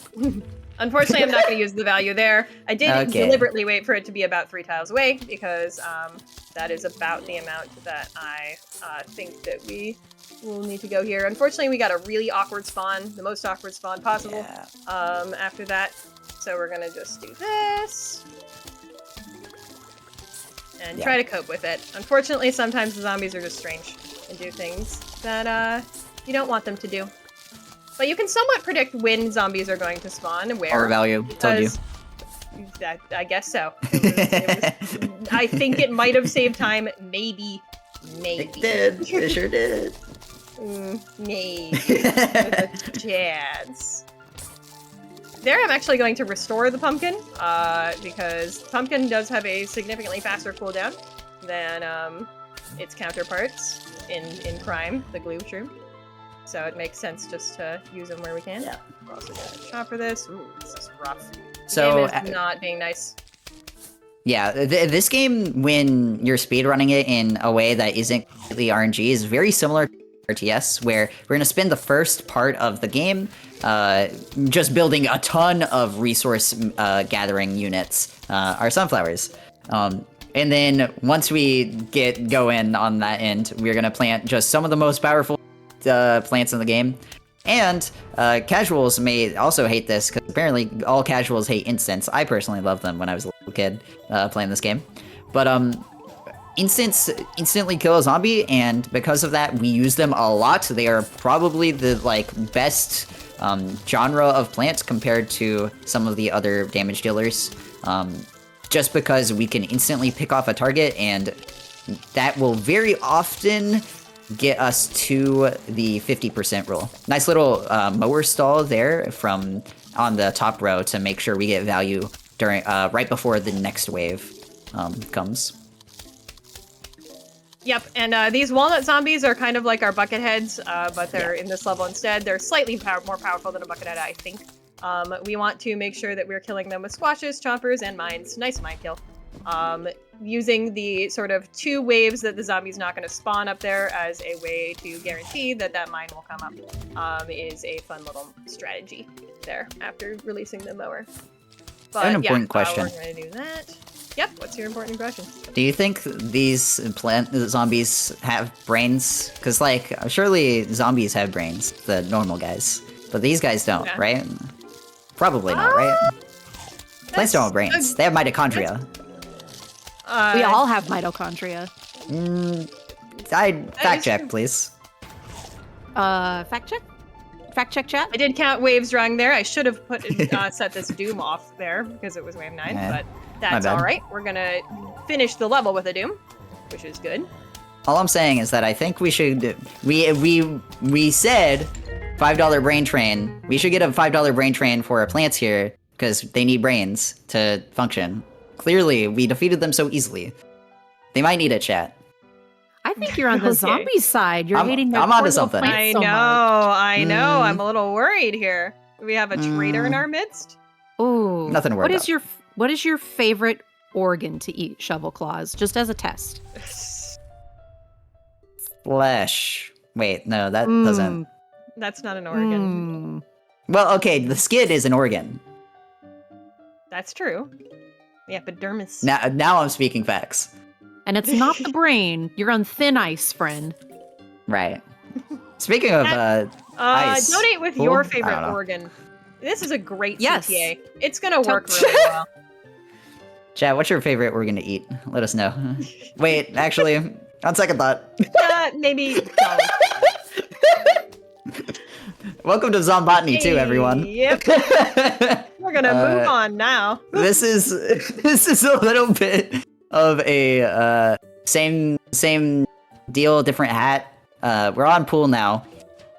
Unfortunately, I'm not going to use the value there. I did Okay. deliberately wait for it to be about 3 tiles away, because that is about the amount that I think that we will need to go here. Unfortunately, we got a really awkward spawn, the most awkward spawn possible, after that. So we're going to just do this. And try to cope with it. Unfortunately, sometimes the zombies are just strange and do things that you don't want them to do. But you can somewhat predict when zombies are going to spawn and where. Our value. Told you. I guess so. I think it might have saved time. Maybe. It did. It sure did. Maybe. With a chance. There, I'm actually going to restore the pumpkin, because pumpkin does have a significantly faster cooldown than its counterparts in Prime, the glue shroom. So it makes sense just to use them where we can. Yeah. We're also gonna chop for this. Ooh, this is rough. So Game is not being nice. yeah, this game, when you're speedrunning it in a way that isn't completely RNG, is very similar to RTS, where we're going to spend the first part of the game just building a ton of resource gathering units, our sunflowers. And then once we get going on that end, we're going to plant just some of the most powerful plants in the game. And casuals may also hate this, because apparently all casuals hate instants. I personally loved them when I was a little kid playing this game. But instants instantly kill a zombie, and because of that, we use them a lot. They are probably the best genre of plants compared to some of the other damage dealers. Just because we can instantly pick off a target, and that will very often get us to the 50% rule. Nice little mower stall there from on the top row to make sure we get value during right before the next wave comes. Yep, and these walnut zombies are kind of like our bucket heads, but they're in this level instead. They're slightly more powerful than a bucket head, I think. We want to make sure that we're killing them with squashes, choppers, and mines. Nice mine kill. Using the sort of 2 waves that the zombie's not going to spawn up there as a way to guarantee that that mine will come up is a fun little strategy there after releasing the mower. But I have an important question. We're going to do that. Yep, what's your important question? Do you think these plant zombies have brains? Because, surely zombies have brains, the normal guys. But these guys don't, right? Probably not, right? Plants don't have brains. They have mitochondria. We all have mitochondria. Fact check, please. Fact check? Fact check chat? I did count waves drawing there. I should have set this doom off there because it was wave 9, but that's all right. We're gonna finish the level with a doom, which is good. All I'm saying is that I think we should. We said $5 brain train. We should get a $5 brain train for our plants here because they need brains to function. Clearly, we defeated them so easily. They might need a chat. I think you're on the zombie side. You're hating their I'm onto poor little something. plants so much. I know. I'm a little worried here. Do we have a traitor in our midst? Ooh. Nothing to worry about. What is your favorite organ to eat, Shovel Claws? Just as a test. flesh. Wait, no, that doesn't. That's not an organ. Well, okay, the skin is an organ. That's true. The epidermis. Now I'm speaking facts. And it's not the brain. You're on thin ice, friend. Right. Speaking of ice. Donate with Cool. your I don't favorite know. organ. This is a great Yes. CTA. It's gonna work really well. Chad, what's your favorite organ to eat? Let us know. Wait, actually, on second thought. Maybe don't. Welcome to Zombotany too, everyone. Yep. We're gonna move on now. This is a little bit of a same deal, different hat. We're on pool now.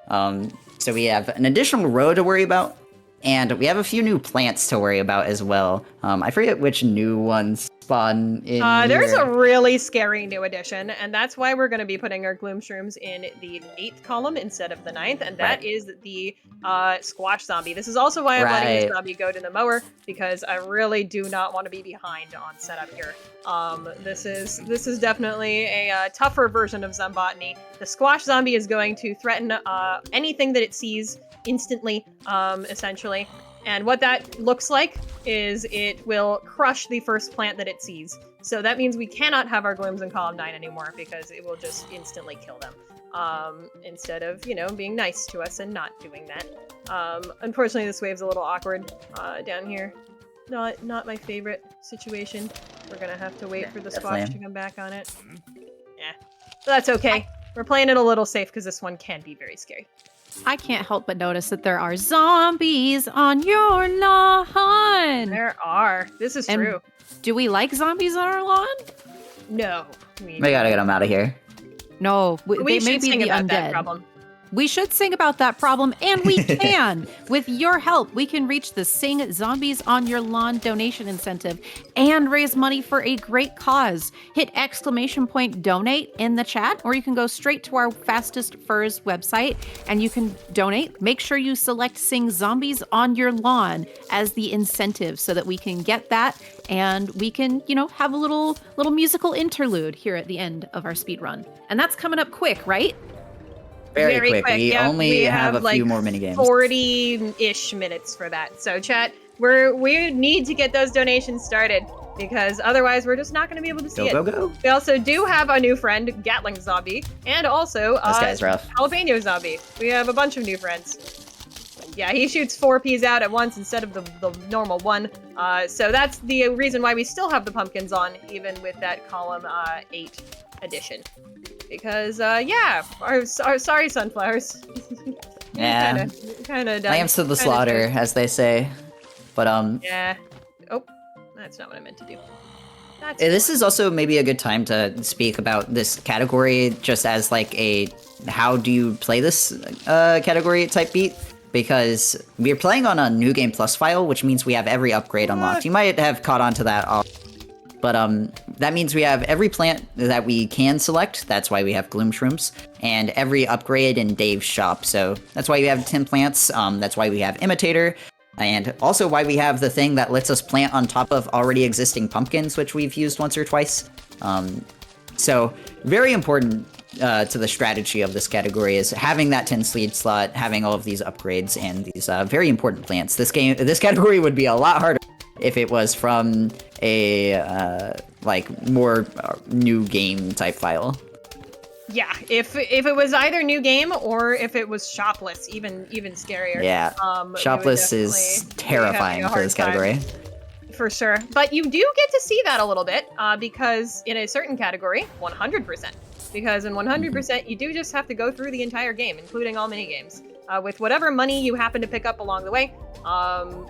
So we have an additional row to worry about, and we have a few new plants to worry about as well. I forget which new ones spawn in There's here. a really scary new addition, and that's why we're going to be putting our gloom shrooms in the 8th column instead of the 9th, and that is the squash zombie. This is also why I'm letting this zombie go to the mower, because I really do not want to be behind on setup here. This is definitely a tougher version of Zombotany. The squash zombie is going to threaten anything that it sees instantly, essentially. And what that looks like is it will crush the first plant that it sees. So that means we cannot have our glooms in column 9 anymore, because it will just instantly kill them. Instead of, being nice to us and not doing that. Unfortunately, this wave's a little awkward down here. Not my favorite situation. We're gonna have to wait for the squash to come back on it. Yeah, but that's okay. We're playing it a little safe because this one can be very scary. I can't help but notice that there are zombies on your lawn. There are. This is And true. do we like zombies on our lawn? No. We gotta get them out of here. No, We they may should be sing the about undead. that problem. We should sing about that problem, and we can. With your help, we can reach the Sing Zombies on Your Lawn donation incentive and raise money for a great cause. Hit !donate in the chat, or you can go straight to our Fastest Furs website and you can donate. Make sure you select Sing Zombies on Your Lawn as the incentive so that we can get that and we can, have a little musical interlude here at the end of our speed run. And that's coming up quick, right? Very quick. We Yep, only we have a like few more minigames. 40-ish minutes for that. So chat, we need to get those donations started, because otherwise we're just not going to be able to see it. Go. We also do have a new friend, Gatling Zombie, and also This guy's rough. Jalapeno Zombie. We have a bunch of new friends. Yeah, he shoots 4 peas out at once instead of the normal one. So that's the reason why we still have the pumpkins on, even with that column 8 edition. Because, sorry, sunflowers. Yeah. Kind of Lambs to the slaughter, as they say. But, Yeah. Oh, that's not what I meant to do. This is also maybe a good time to speak about this category just as like a how do you play this category type beat, because we're playing on a New Game Plus file, which means we have every upgrade unlocked. You might have caught on to that, but that means we have every plant that we can select. That's why we have Gloom Shrooms, and every upgrade in Dave's shop. So that's why we have 10 plants. That's why we have Imitator. And also why we have the thing that lets us plant on top of already existing pumpkins, which we've used once or twice. So very important to the strategy of this category is having that 10 sleed slot, having all of these upgrades, and these very important plants. This category would be a lot harder if it was from a more new game type file. Yeah, if it was either new game or if it was shopless, even scarier. Yeah, shopless is terrifying for this category. For sure. But you do get to see that a little bit, because in a certain category, 100%. Because in 100%, you do just have to go through the entire game, including all minigames. With whatever money you happen to pick up along the way.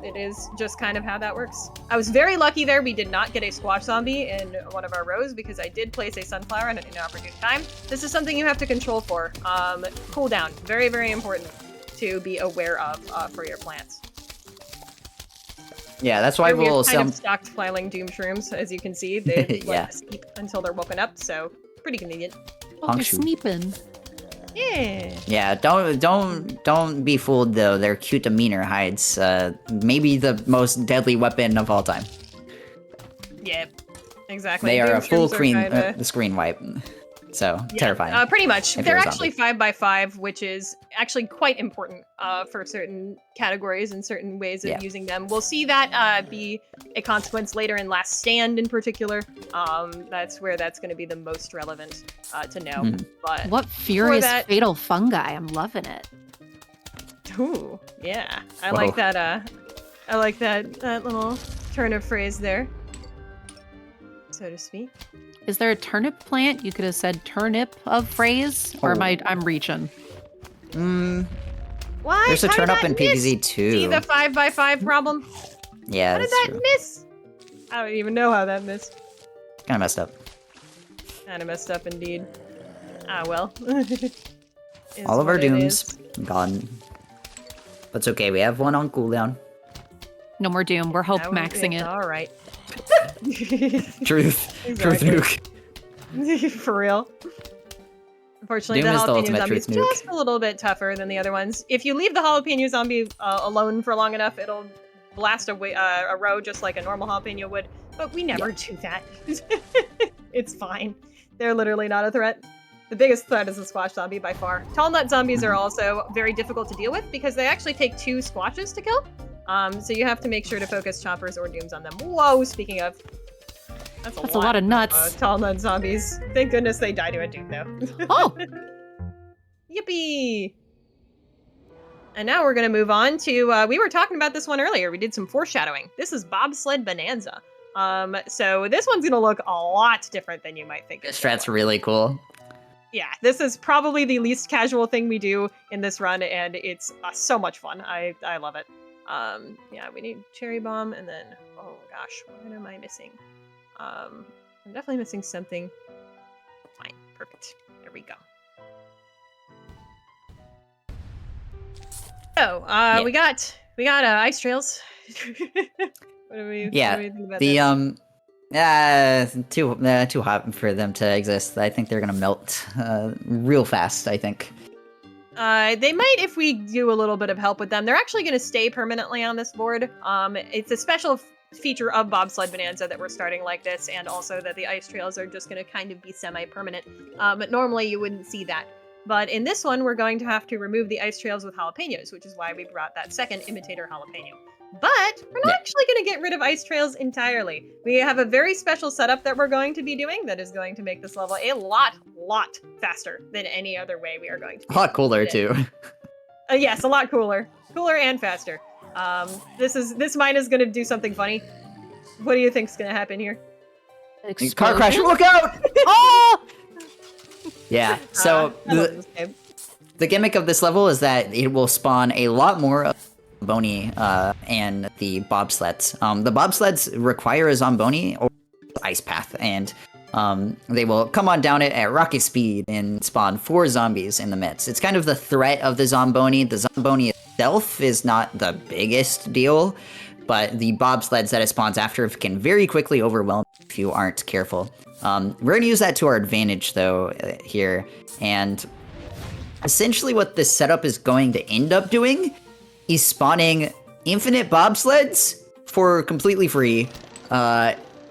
It is just kind of how that works. I was very lucky there. We did not get a squash zombie in one of our rows because I did place a sunflower at an inopportune time. This is something you have to control for. Cooldown, very, very important to be aware of for your plants. Yeah, that's why we'll kind of stockpiling doom shrooms, as you can see. They Yeah. like to sleep until they're woken up, so pretty convenient. Oh, they're sleeping. Yeah. Yeah, don't be fooled though. They're cute demeanor hides. Maybe the most deadly weapon of all time. Yeah, exactly. They are Doom a full shrooms are kinda- screen wipe. So terrifying. Pretty much. if They're you're a actually zombie. 5x5, which is actually quite important for certain categories and certain ways of Yeah. using them. We'll see that be a consequence later in Last Stand in particular. That's where that's going to be the most relevant to know. Mhm. But What furious that- fatal fungi. I'm loving it. ooh, yeah, I Whoa. like that. I like that little turn of phrase there, so to speak. Is there a turnip plant? You could have said turnip of phrase, or am I'm reaching? Why? There's a How did turn up that in miss? PvZ too. See the 5x5 problem? Yeah, How did that's that true. miss? I don't even know how that missed. Kind of messed up. Kind of messed up indeed. Ah, well. Is All of our what it dooms is. gone. But it's okay. We have one on cooldown. No more doom. We're hope Now maxing it's it. all right. Truth. Exactly. Truth nuke. For real. Unfortunately, Doom the is the jalapeno ultimate zombie is truth nuke. just a little bit tougher than the other ones. If you leave the jalapeno zombie alone for long enough, it'll blast a row just like a normal jalapeno would. But we never do that. It's fine. They're literally not a threat. The biggest threat is the squash zombie by far. Tall nut zombies are also very difficult to deal with because they actually take 2 squashes to kill. So you have to make sure to focus choppers or dooms on them. Whoa, speaking of. That's a lot of nuts. Tall nut zombies. Thank goodness they die to a doom, though. Oh, Yippee! And now we're going to move on to, we were talking about this one earlier. We did some foreshadowing. This is Bobsled Bonanza. So this one's going to look a lot different than you might think. This it's gonna strat's look. really cool. Yeah, this is probably the least casual thing we do in this run, and it's so much fun. I love it. Yeah, we need Cherry Bomb, and then, oh gosh, what am I missing? I'm definitely missing something. Fine, perfect. There we go. So, Yeah. we got ice trails. What do we Yeah, think about the this? too hot for them to exist. I think they're gonna melt real fast. I think. They might if we do a little bit of help with them. They're actually going to stay permanently on this board. It's a special feature of Bobsled Bonanza that we're starting like this, and also that the ice trails are just going to kind of be semi-permanent. But normally you wouldn't see that. But in this one, we're going to have to remove the ice trails with jalapenos, which is why we brought that second imitator jalapeno. But we're not actually going to get rid of ice trails entirely. We have a very special setup that we're going to be doing that is going to make this level a lot faster than any other way we are going to. A lot cooler too. Yes, a lot cooler and faster. This mine is going to do something funny. What do you think's going to happen here? Car crash! Explosion? Look out! Oh! Yeah. So I love this game. the gimmick of this level is that it will spawn a lot more of Zamboni and the bobsleds. The bobsleds require a Zamboni or ice path, and they will come on down it at rocket speed and spawn 4 zombies in the midst. It's kind of the threat of the Zamboni. The Zamboni itself is not the biggest deal, but the bobsleds that it spawns after can very quickly overwhelm if you aren't careful. We're going to use that to our advantage, though, here. And essentially what this setup is going to end up doing is spawning infinite bobsleds for completely free,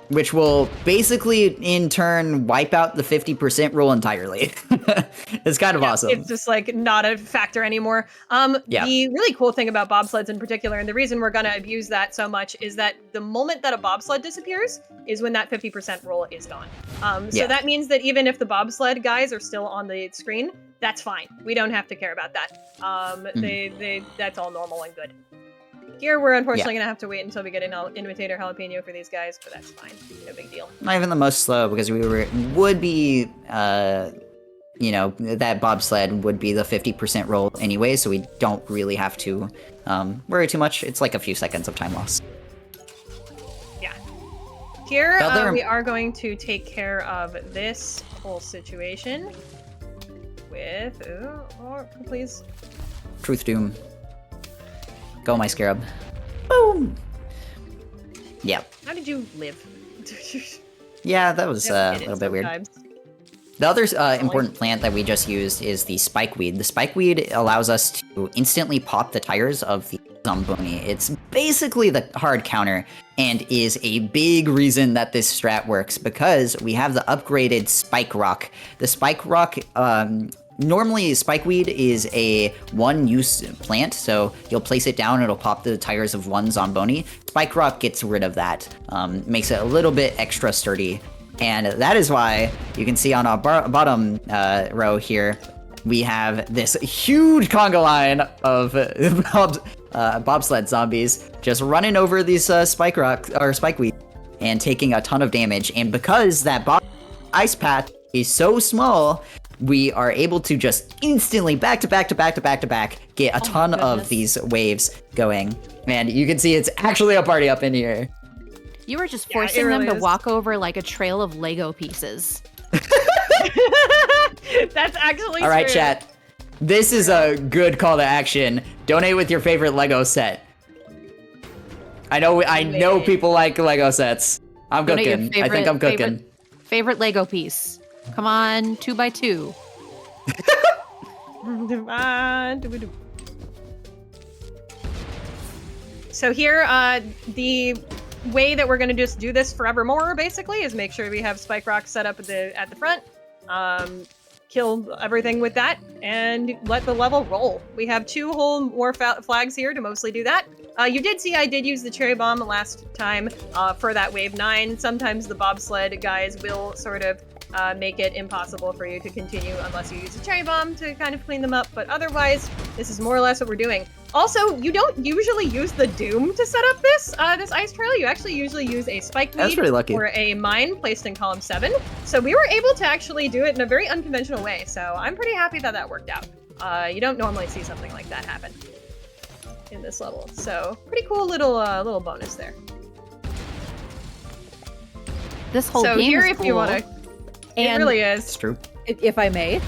which will basically, in turn, wipe out the 50% rule entirely. It's kind of awesome. It's just like not a factor anymore. Yeah. The really cool thing about bobsleds in particular, and the reason we're going to abuse that so much, is that the moment that a bobsled disappears is when that 50% rule is gone. So that means that even if the bobsled guys are still on the screen, that's fine. We don't have to care about that. That's all normal and good. Here, we're unfortunately going to have to wait until we get an imitator jalapeno for these guys, but that's fine. No big deal. Not even the most slow, because would be, that bobsled would be the 50% roll anyway, so we don't really have to worry too much. It's like a few seconds of time loss. Yeah. Here, Other- we are going to take care of this whole situation with... please. Truth Doom. Go, my scarab. Boom! Yeah. How did you live? Yeah, that was I a get it little bit weird. sometimes. The other important plant that we just used is the spikeweed. The spikeweed allows us to instantly pop the tires of the Zamboni. It's basically the hard counter and is a big reason that this strat works because we have the upgraded Spike Rock. The Spike Rock, normally Spikeweed is a one-use plant, so you'll place it down, it'll pop the tires of one Zamboni. Spike Rock gets rid of that, makes it a little bit extra sturdy. And that is why you can see on our bottom row here, we have this huge conga line of bobsled zombies just running over these spikeweed and taking a ton of damage. And because that ice path is so small, we are able to just instantly back to back get a ton of these waves going. And you can see it's actually a party up in here. You were just forcing them to walk over like a trail of Lego pieces. That's actually All right, true. chat. This is a good call to action. Donate with your favorite Lego set. I know people like Lego sets. I'm cooking. I think I'm cooking. Favorite Lego piece. Come on, 2x2. So here, the way that we're going to just do this forevermore, basically, is make sure we have Spike Rock set up at the front, kill everything with that, and let the level roll. We have 2 whole more flags here to mostly do that. You did see I did use the cherry bomb last time for that wave 9. Sometimes the bobsled guys will sort of make it impossible for you to continue unless you use a cherry bomb to kind of clean them up, but otherwise, this is more or less what we're doing. Also, you don't usually use the Doom to set up this ice trail. You actually usually use a spikeweed or a mine placed in column 7. So we were able to actually do it in a very unconventional way. So I'm pretty happy that that worked out. You don't normally see something like that happen in this level. So pretty cool little bonus there. This whole game here, is if cool. you want to, it really is. It's true. If I may.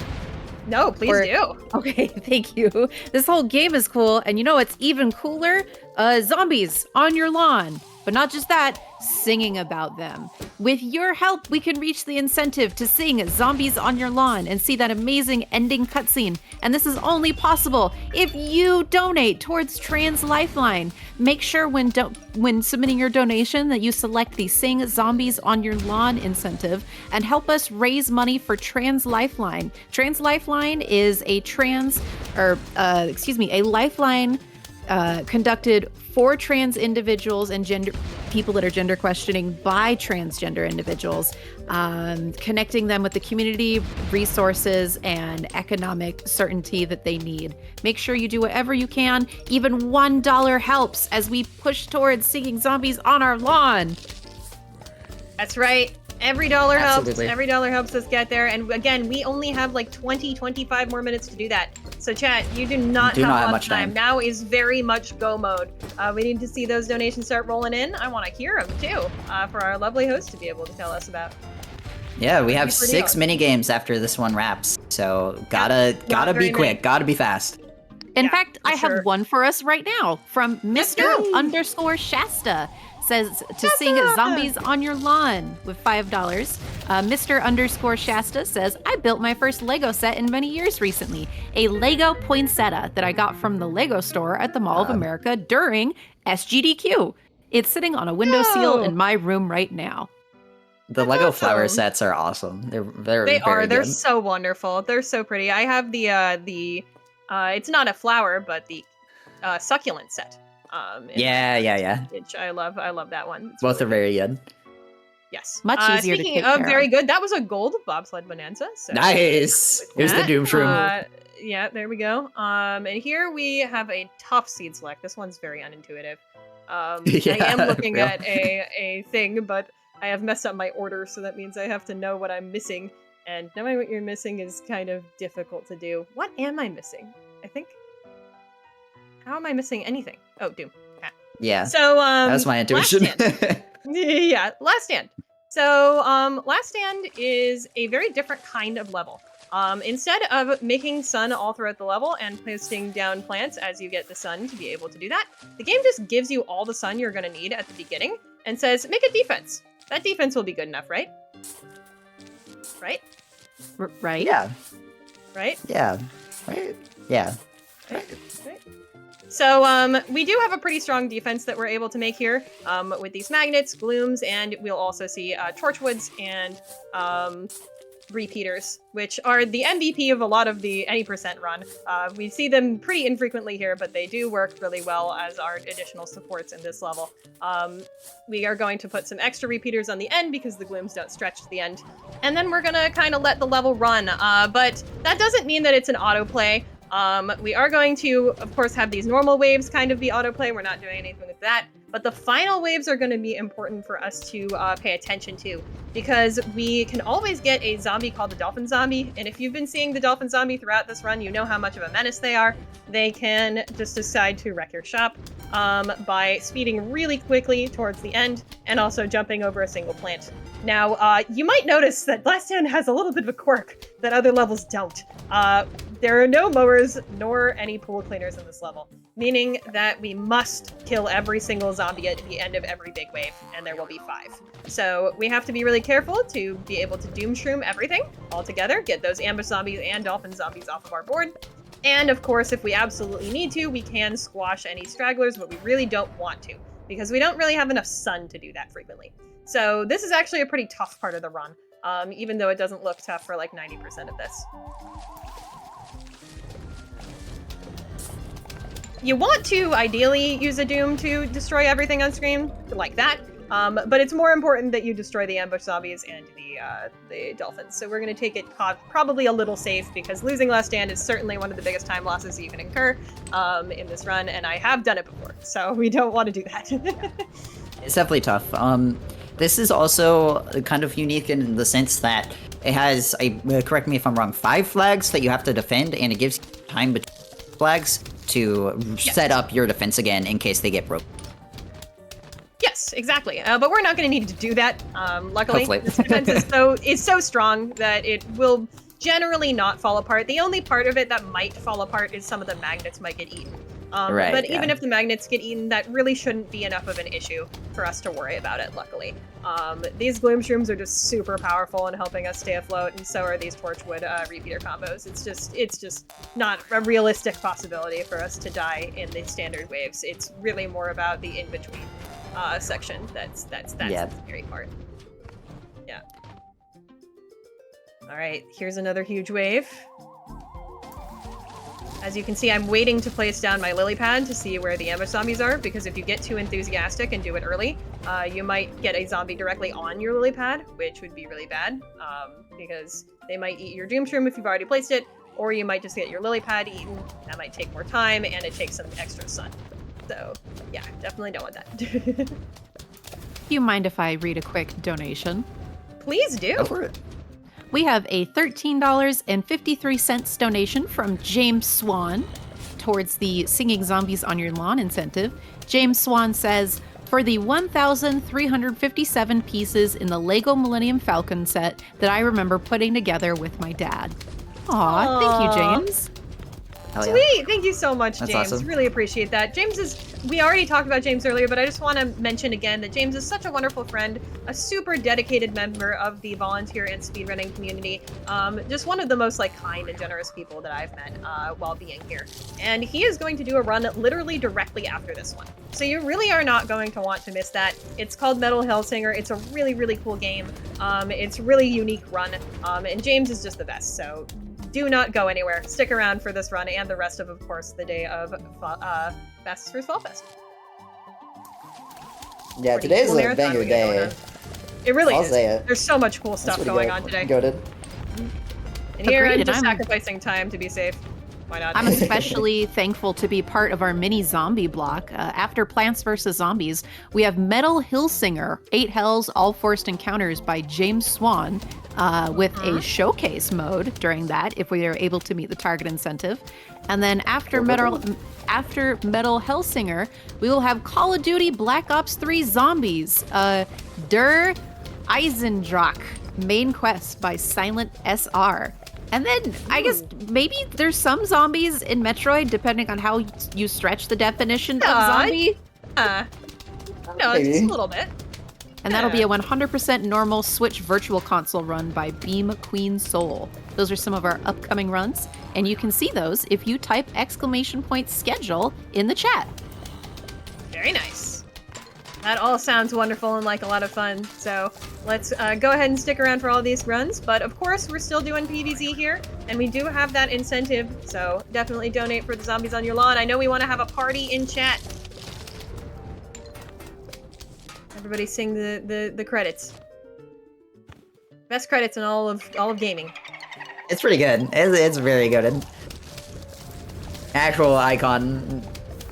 No, please do. Okay, thank you. This whole game is cool, and you know what's even cooler? Zombies on your lawn. But not just that, singing about them. With your help, we can reach the incentive to sing Zombies on Your Lawn and see that amazing ending cutscene. And this is only possible if you donate towards Trans Lifeline. Make sure when submitting your donation that you select the Sing Zombies on Your Lawn incentive and help us raise money for Trans Lifeline. Trans Lifeline is a lifeline conducted for trans individuals and people that are gender questioning by transgender individuals, connecting them with the community, resources, and economic certainty that they need. Make sure you do whatever you can. Even $1 helps as we push towards singing Zombies on Our Lawn. That's right. Every dollar helps. Absolutely. Every dollar helps us get there. And again, we only have like 25 more minutes to do that. So chat, you do not have much time. Now is very much go mode. We need to see those donations start rolling in. I want to hear them too, for our lovely host to be able to tell us about. Yeah, we have 6 mini games after this one wraps. So gotta be quick, gotta be fast. In fact, I have one for us right now from Mr._Shasta. Says to sing Zombies on Your Lawn with $5. Mr._Shasta says, I built my first Lego set in many years recently. A Lego poinsettia that I got from the Lego store at the Mall of America during SGDQ. It's sitting on a windowsill in my room right now. The Lego flower sets are awesome. They're very They're good. so wonderful. They're so pretty. I have the it's not a flower, but the succulent set. Yeah. Which I love that one. It's Both really are very good. Yes. Much easier to take Speaking care of very of. good, that was a gold bobsled bonanza. So Nice. Here's the Doom Shroom. Yeah, there we go. And here we have a tough seed select. This one's very unintuitive. I am looking at a thing, but I have messed up my order, so that means I have to know what I'm missing. And knowing what you're missing is kind of difficult to do. What am I missing? I think. How am I missing anything? Oh, Doom. Ah. Yeah. So that was my intuition. Yeah, Last Stand. So Last Stand is a very different kind of level. Instead of making sun all throughout the level and posting down plants as you get the sun to be able to do that, the game just gives you all the sun you're going to need at the beginning and says, make a defense. That defense will be good enough, right? Right? Right? Yeah. Right? Yeah. Right? Yeah. Right? So we do have a pretty strong defense that we're able to make here with these magnets, glooms, and we'll also see torchwoods and repeaters, which are the MVP of a lot of the any percent run. We see them pretty infrequently here, but they do work really well as our additional supports in this level. We are going to put some extra repeaters on the end because the glooms don't stretch to the end. And then we're gonna kind of let the level run, but that doesn't mean that it's an autoplay. We are going to, of course, have these normal waves kind of be autoplay. We're not doing anything with that. But the final waves are going to be important for us to pay attention to, because we can always get a zombie called the Dolphin Zombie. And if you've been seeing the Dolphin Zombie throughout this run, you know how much of a menace they are. They can just decide to wreck your shop by speeding really quickly towards the end and also jumping over a single plant. Now, you might notice that Blast Town has a little bit of a quirk that other levels don't. There are no mowers nor any pool cleaners in this level, meaning that we must kill every single zombie at the end of every big wave, and there will be 5. So we have to be really careful to be able to doom shroom everything all together, get those ambush zombies and dolphin zombies off of our board. And of course, if we absolutely need to, we can squash any stragglers, but we really don't want to, because we don't really have enough sun to do that frequently. So this is actually a pretty tough part of the run, even though it doesn't look tough for like 90% of this. You want to ideally use a Doom to destroy everything on screen, like that, but it's more important that you destroy the ambush zombies and the dolphins. So we're going to take it probably a little safe, because losing Last Stand is certainly one of the biggest time losses you can incur in this run, and I have done it before, so we don't want to do that. It's definitely tough. This is also kind of unique in the sense that it has, correct me if I'm wrong, 5 flags that you have to defend, and it gives time between flags to set up your defense again in case they get broken. Yes, exactly. But we're not going to need to do that. Luckily, Hopefully. this defense is so strong that it will generally not fall apart. The only part of it that might fall apart is some of the magnets might get eaten. Right, but yeah. even if the magnets get eaten, that really shouldn't be enough of an issue for us to worry about it, luckily. These gloom shrooms are just super powerful in helping us stay afloat, and so are these torchwood repeater combos. It's just not a realistic possibility for us to die in the standard waves. It's really more about the in-between section. That's Yeah. the scary part. Yeah. All right, here's another huge wave. As you can see, I'm waiting to place down my lily pad to see where the ambush zombies are, because if you get too enthusiastic and do it early, you might get a zombie directly on your lily pad, which would be really bad, because they might eat your doom shroom if you've already placed it, or you might just get your lily pad eaten. That might take more time, and it takes some extra sun. So, yeah, definitely don't want that. Do you mind if I read a quick donation? Please do. Go for it. We have a $13.53 donation from James Swan towards the Singing Zombies on Your Lawn incentive. James Swan says, for the 1,357 pieces in the Lego Millennium Falcon set that I remember putting together with my dad. Aw, thank you, James. Hell yeah. Sweet! Thank you so much, That's James. awesome. Really appreciate that. We already talked about James earlier, but I just want to mention again that James is such a wonderful friend, a super dedicated member of the volunteer and speedrunning community. Just one of the most kind and generous people that I've met while being here. And he is going to do a run literally directly after this one. So you really are not going to want to miss that. It's called Metal Hellsinger. It's a really, really cool game. It's a really unique run. And James is just the best. So do not go anywhere. Stick around for this run and the rest of course, the day of Fastest First Fall Fest. Yeah, Pretty today's cool a marathon banger we got going day. on. It really I'll is. say it. There's so much cool stuff going on today. Goated. And here Agreed, I'm and just I'm- sacrificing time to be safe. Why not? I'm especially thankful to be part of our mini zombie block. After Plants vs. Zombies, we have Metal Hellsinger, 8 Hells, All Forced Encounters by James Swan, with a showcase mode during that, if we are able to meet the target incentive. And then after Metal Hellsinger, we will have Call of Duty Black Ops 3 Zombies, Der Eisendrache, main quest by Silent SR. And then I guess maybe there's some zombies in Metroid, depending on how you stretch the definition of zombie. No, Maybe. just a little bit. And that'll be a 100% normal Switch Virtual Console run by Beam Queen Soul. Those are some of our upcoming runs, and you can see those if you type !schedule in the chat. Very nice. That all sounds wonderful and like a lot of fun. So let's go ahead and stick around for all these runs. But of course, we're still doing PvZ here, and we do have that incentive. So definitely donate for the zombies on your lawn. I know we want to have a party in chat. Everybody sing the credits. Best credits in all of gaming. It's pretty good. It's very good. And actual icon.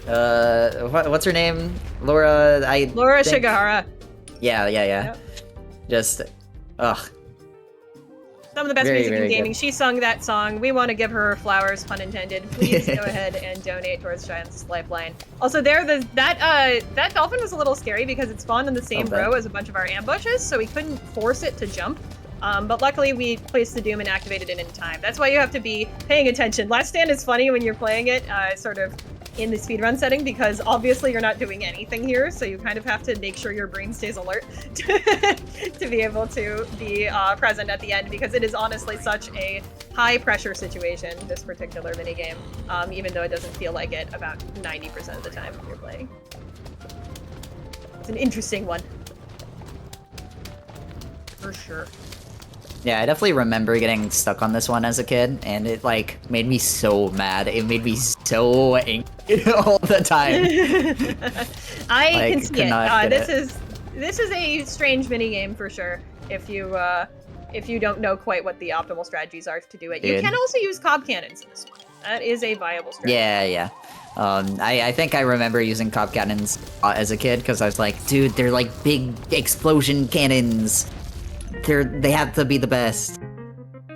What's her name? Laura. Laura think... Shigahara. Yeah. Yep. Just, ugh. Some of the best music in gaming. Good. She sung that song. We want to give her flowers, pun intended. Please go ahead and donate towards Giant's Lifeline. Also, that dolphin was a little scary because it spawned in the same row as a bunch of our ambushes, so we couldn't force it to jump. But luckily, we placed the Doom and activated it in time. That's why you have to be paying attention. Last Stand is funny when you're playing it, sort of in the speedrun setting, because obviously you're not doing anything here, so you kind of have to make sure your brain stays alert to be able to be present at the end, because it is honestly such a high-pressure situation, this particular minigame, even though it doesn't feel like it about 90% of the time you're playing. It's an interesting one. For sure. Yeah, I definitely remember getting stuck on this one as a kid, and it, like, made me so mad. It made me so angry all the time. I can see it. This is a strange minigame for sure, if you don't know quite what the optimal strategies are to do it. Dude. You can also use cob cannons in this one. That is a viable strategy. Yeah. I think I remember using cob cannons as a kid, because I was like, dude, they're like big explosion cannons. They have to be the best.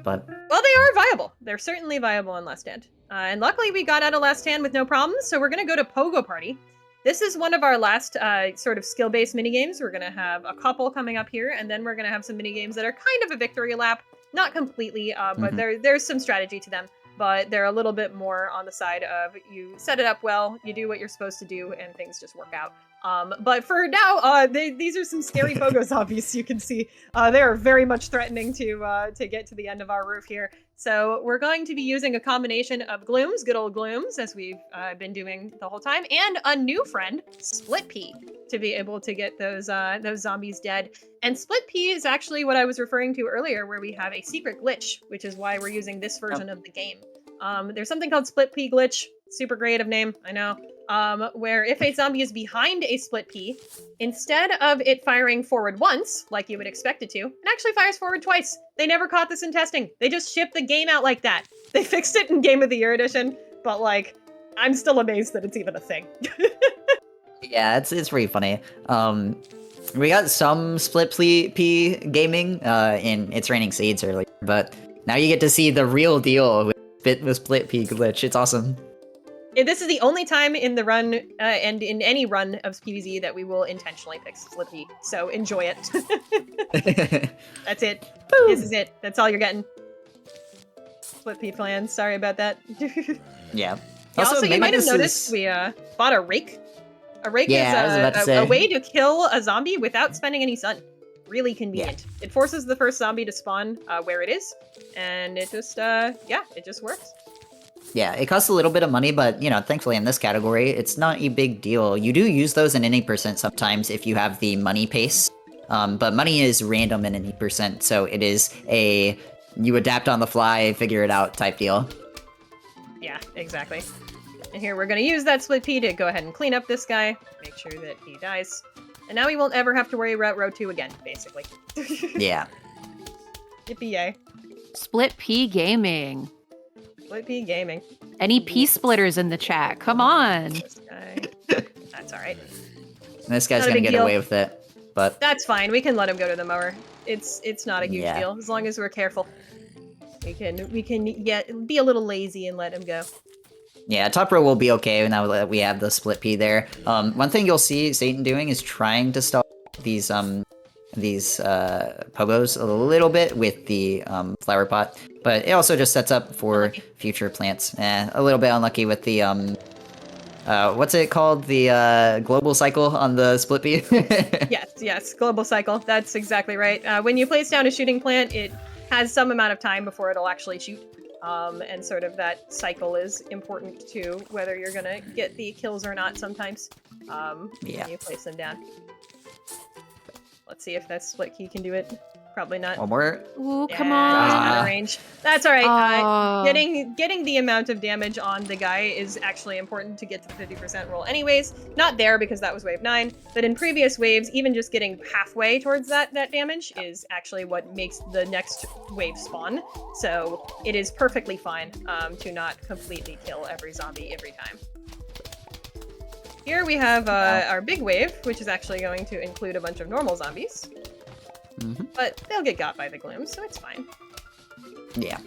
But well, they are viable. They're certainly viable in Last Stand. And luckily we got out of Last Stand with no problems, so we're gonna go to Pogo Party. This is one of our last sort of skill-based minigames. We're gonna have a couple coming up here, and then we're gonna have some minigames that are kind of a victory lap. Not completely, but there's some strategy to them. But they're a little bit more on the side of you set it up well, you do what you're supposed to do, and things just work out. But for now, these are some scary pogo zombies. You can see they are very much threatening to get to the end of our roof here. So we're going to be using a combination of glooms, good old glooms, as we've been doing the whole time, and a new friend, Split Pea, to be able to get those zombies dead. And Split Pea is actually what I was referring to earlier, where we have a secret glitch, which is why we're using this version of the game. There's something called Split Pea glitch. Super creative name, I know. Where if a zombie is behind a split pea, instead of it firing forward once, like you would expect it to, it actually fires forward twice. They never caught this in testing. They just shipped the game out like that. They fixed it in Game of the Year edition, but like, I'm still amazed that it's even a thing. Yeah, it's pretty funny. We got some split pea gaming in It's Raining Seeds earlier, but now you get to see the real deal with split pea glitch. It's awesome. This is the only time in the run, and in any run of PvZ, that we will intentionally pick Split Pea, so enjoy it. That's it. Boom. This is it. That's all you're getting. Split Pea plans. Sorry about that. Yeah. Also, you might have noticed we bought a rake. A rake is a way to kill a zombie without spending any sun. Really convenient. Yeah. It forces the first zombie to spawn where it is, and it just, it just works. Yeah, it costs a little bit of money, but, you know, thankfully in this category, it's not a big deal. You do use those in any percent sometimes if you have the money pace, but money is random in any percent, so it is you adapt on the fly, figure it out type deal. Yeah, exactly. And here we're going to use that Split Pea to go ahead and clean up this guy, make sure that he dies. And now we won't ever have to worry about row 2 again, basically. Yeah. Yippee-yay. Split Pea Gaming. Split Pea Gaming. Any pea splitters in the chat? Come on. This guy. That's alright. This guy's gonna get away with it, but... That's fine, we can let him go to the mower. It's not a huge deal, as long as we're careful. We can be a little lazy and let him go. Yeah, top row will be okay now that we have the Split Pea there. One thing you'll see Satan doing is trying to stop these pogos a little bit with the flower pot, but it also just sets up for future plants. A little bit unlucky with the what's it called, the global cycle on the Split Pea. Yes, Yes, global cycle. That's exactly right. When you place down a shooting plant, it has some amount of time before it'll actually shoot. And sort of that cycle is important too, whether you're gonna get the kills or not sometimes. When you place them down. Let's see if that split key can do it. Probably not. One more. Ooh, Yeah, come he's on. out of range. That's all right. Oh. Getting the amount of damage on the guy is actually important to get to the 50% roll anyways. Not there because that was wave 9, but in previous waves, even just getting halfway towards that damage is actually what makes the next wave spawn. So it is perfectly fine to not completely kill every zombie every time. Here we have our big wave, which is actually going to include a bunch of normal zombies. But they'll get got by the gloom, so it's fine. Yeah.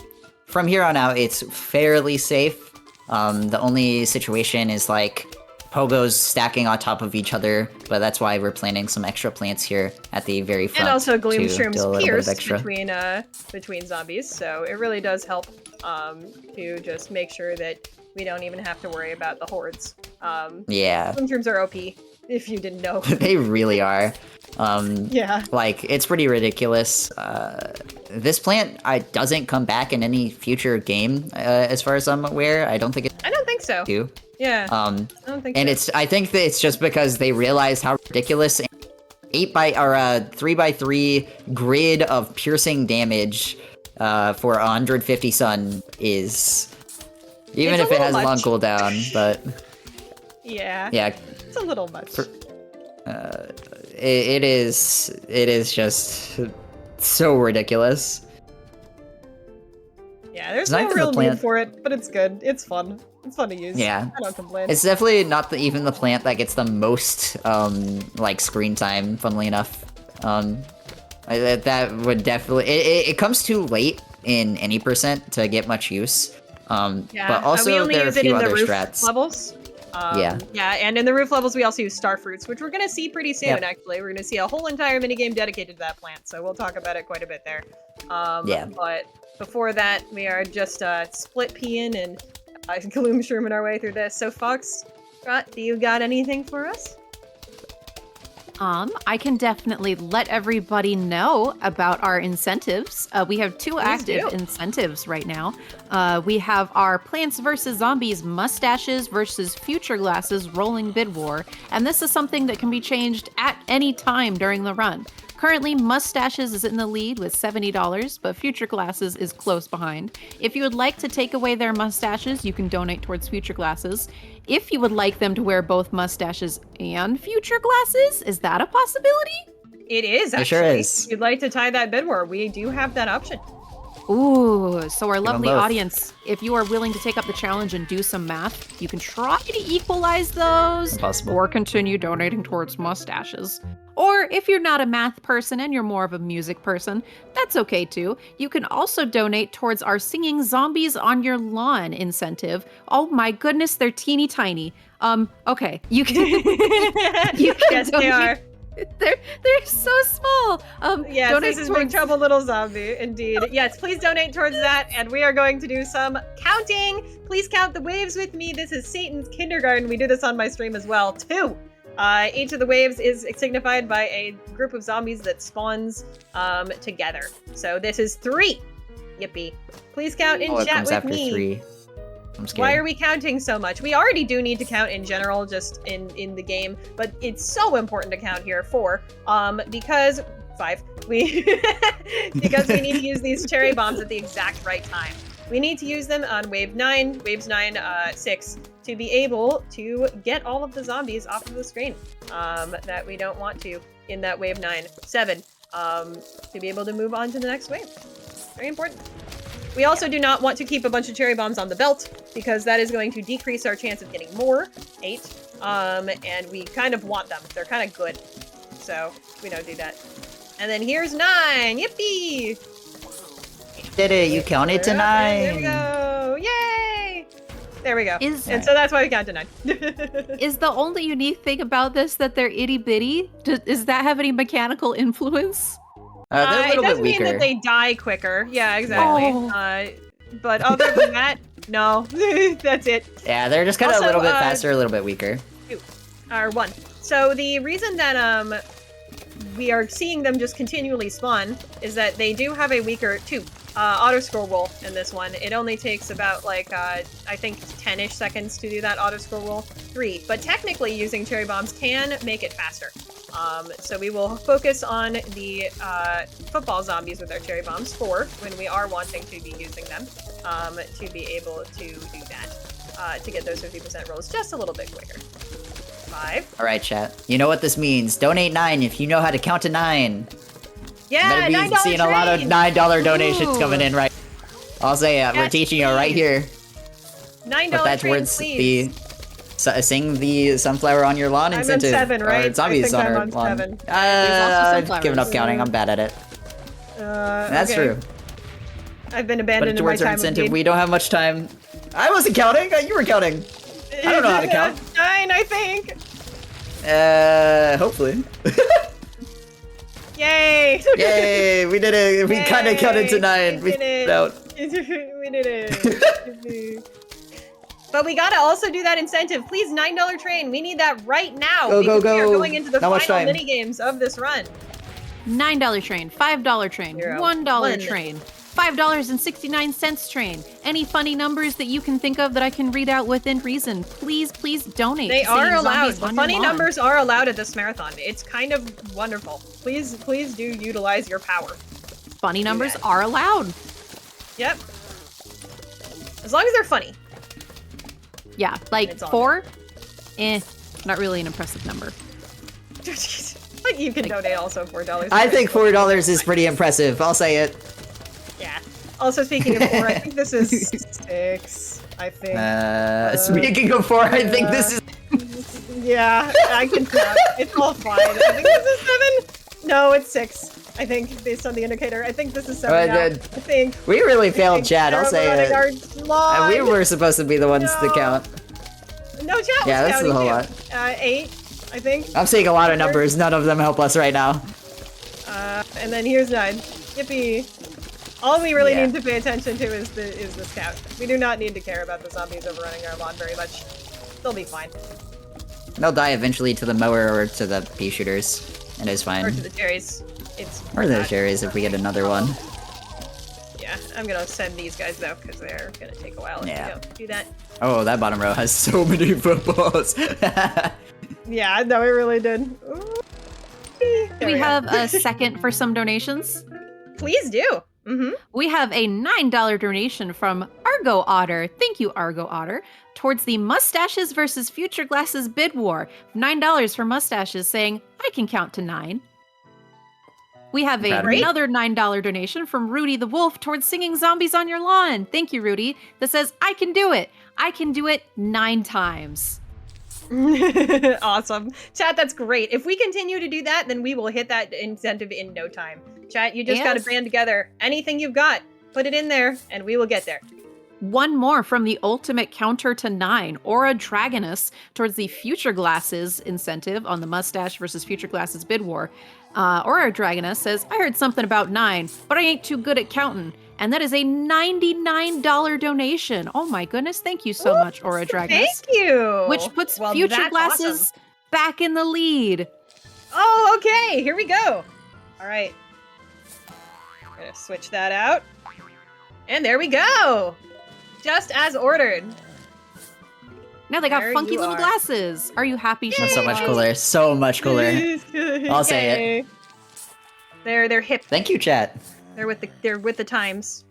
From here on out, it's fairly safe. The only situation is like pogos stacking on top of each other, but that's why we're planting some extra plants here at the very front. And also gloom to do a shrooms little bit of pierce extra. between zombies, so it really does help to just make sure that we don't even have to worry about the hordes. Yeah. Gloom shrooms are OP, if you didn't know. They really are. Yeah. Like, it's pretty ridiculous. This plant doesn't come back in any future game, as far as I'm aware. I don't think I don't think so. do. Yeah. I don't think so. I think that it's just because they realize how ridiculous 3x3 grid of piercing damage for 150 sun is. Even if it has long cooldown, but yeah, it's a little much. It is just so ridiculous. Yeah, there's no real need for it, but it's good. It's fun. It's fun to use. Yeah, I don't complain. It's definitely not even the plant that gets the most like screen time. Funnily enough, that would definitely it comes too late in any percent to get much use. But also we only there are a use it few in the other roof strats. levels. Yeah, and in the roof levels we also use star fruits, which we're gonna see pretty soon. Actually, we're gonna see a whole entire minigame dedicated to that plant, so we'll talk about it quite a bit there. But before that, we are just split peeing and gloom shrooming our way through this. So Fox, do you got anything for us? I can definitely let everybody know about our incentives. We have two active incentives right now. We have our Plants vs. Zombies Mustaches versus Future Glasses Rolling Bid War, and this is something that can be changed at any time during the run. Currently, Mustaches is in the lead with $70, but Future Glasses is close behind. If you would like to take away their mustaches, you can donate towards Future Glasses. If you would like them to wear both mustaches and Future Glasses, is that a possibility? It is, actually. It sure is. If you'd like to tie that bid war, we do have that option. Ooh, so our lovely audience, if you are willing to take up the challenge and do some math, you can try to equalize those. Impossible. Or continue donating towards mustaches. Or if you're not a math person and you're more of a music person, that's okay too. You can also donate towards our Singing Zombies on Your Lawn incentive. Oh my goodness, they're teeny tiny. Okay, you can. Yes, they are. They're so small. Yes, this is Big Trouble Little Zombie, indeed. Yes, please donate towards that, and we are going to do some counting. Please count the waves with me. This is Satan's Kindergarten. We do this on my stream as well, too. Each of the waves is signified by a group of zombies that spawns together. So this is 3. Yippee. Please count in chat comes with after me. 3. I'm scared. Why are we counting so much? We already do need to count in general, just in the game, but it's so important to count here. 4, because 5. Because we need to use these cherry bombs at the exact right time. We need to use them on wave 9, waves 9, 6, to be able to get all of the zombies off of the screen that we don't want to in that wave 9, 7, to be able to move on to the next wave. Very important. We also do not want to keep a bunch of cherry bombs on the belt, because that is going to decrease our chance of getting more, 8, and we kind of want them. They're kind of good, so we don't do that. And then here's 9, yippee! Did it, you counted to 9. There we go, yay! There we go. And Is- so that's why we count to 9. Is the only unique thing about this that they're itty bitty? Does that have any mechanical influence? They're a little it does bit mean weaker. that they die quicker. Yeah, exactly. Oh. But other than that, no. That's it. Yeah, they're just kind of a Also, little bit faster, a little bit weaker. 2 or 1. So the reason that we are seeing them just continually spawn is that they do have a weaker auto scroll roll in this one. It only takes about like I think 10-ish seconds to do that auto scroll roll. 3, but technically using cherry bombs can make it faster. So we will focus on the football zombies with our cherry bombs 4 when we are wanting to be using them to be able to do that to get those 50% rolls just a little bit quicker. 5. All right, chat. You know what this means. Donate 9 if you know how to count to 9. Yeah, Better be $9 seeing a lot of $9 donations coming in right. I'll say it. We're Yes, teaching you right here. $9 But that's train, words please. sing the sunflower on your lawn I'm on incentive. 7, right? Or zombies I think on I'm our on lawn. 7. also I've given up sunflowers. counting. I'm bad at it. That's okay. true. I've been But abandoned in my towards our time of incentive, need. we don't have much time. I wasn't counting. You were counting. I don't know how to count. 9, I think. Hopefully. Yay! Yay! We did it. We kind of counted to 9. We did it. figured it out. We did it. But we gotta also do that incentive. Please, $9 train. We need that right now. Go, because go, we are go. going into the Not much final time. mini games of this run. $9 train, $5 train, Zero. $1 One. train, $5.69 train. Any funny numbers that you can think of that I can read out within reason, please donate. They to are Singing allowed. Zombies The on Your funny Lawn. numbers are allowed at this marathon. It's kind of wonderful. Please do utilize your power. Funny numbers that. are allowed. Yep. As long as they're funny. Yeah, like It's on 4, not really an impressive number. But you can donate also $4. I think $4 is pretty impressive. I'll say it. Yeah. Also, speaking of 4, I think this is 6. I think. Speaking of 4, I think this is. Yeah, I can count. It's all fine. I think this is 7. No, it's 6. I think, based on the indicator. I think this is 7 now. I think. We really failed chat, I'll say it. And we were supposed to be the ones to count. No, chat was Yeah, this is counting a whole too. lot. 8, I think. I'm seeing a lot of numbers. None of them help us right now. And then here's 9. Yippee. All we really Yeah. need to pay attention to is this count. We do not need to care about the zombies overrunning our lawn very much. They'll be fine. They'll die eventually to the mower or to the pea shooters. It is fine. Or to the cherries. Or the not- cherries if we get another one. Yeah, I'm gonna send these guys though, because they're gonna take a while if Yeah. we don't do that. Oh, that bottom row has so many footballs. Yeah, no, it really did. Ooh. There Do we go. have a second for some donations? Please do. Mm-hmm. We have a $9 donation from Argo Otter. Thank you, Argo Otter. Towards the Mustaches versus Future Glasses bid war. $9 for Mustaches, saying, I can count to 9. We have Great. another $9 donation from Rudy the Wolf towards Singing Zombies on Your Lawn. Thank you, Rudy. That says, I can do it. I can do it 9 times. Awesome. Chat, that's great. If we continue to do that, then we will hit that incentive in no time. Chat, you just gotta Yes. band together. Anything you've got, put it in there, and we will get there. One more from the ultimate counter to 9, Aura Dragoness, towards the Future Glasses incentive on the Mustache versus Future Glasses bid war. Aura Dragoness says, I heard something about 9, but I ain't too good at counting. And that is a $99 donation. Oh my goodness, thank you so much, Aura Dragoness. Thank you. Which puts Well, Future that's Glasses awesome. back in the lead. Oh, okay. Here we go. All right. We're gonna switch that out. And there we go. Just as ordered. Now they got There funky you little are. glasses. Are you happy? That's so much Shazam? cooler. So much cooler. I'll say it. They're hip. Thank you, chat. They're with the times.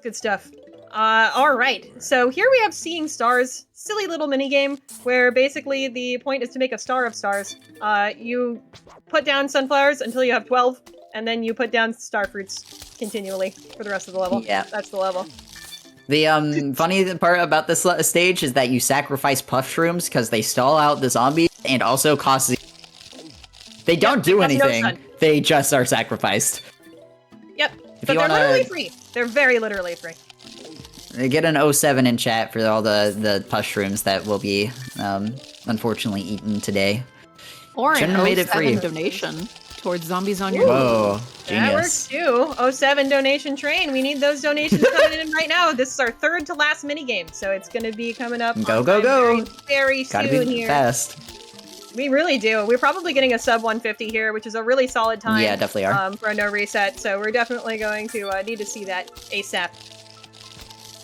Good stuff. All right. So here we have Seeing Stars, silly little mini game where basically the point is to make a star of stars. You put down sunflowers until you have 12, and then you put down star fruits continually for the rest of the level. Yeah. That's the level. The funny part about this stage is that you sacrifice puff shrooms because they stall out the zombies and also cost. They don't do cost no anything. stun. They just are sacrificed. Yep. If But you they're wanna- literally free. They're very literally free. Get an 07 in chat for all the puff shrooms that will be unfortunately eaten today. Or Shouldn't an have made it 07 free. donation towards Zombies on Your Lawn. Whoa, That works genius. too. 07 donation train. We need those donations coming in right now. This is our third to last mini game, so it's going to be coming up. Go, on go, time go. Very, very Gotta soon be here. fast. We really do. We're probably getting a sub 150 here, which is a really solid time. Yeah, definitely are. For a no reset. So we're definitely going to need to see that ASAP.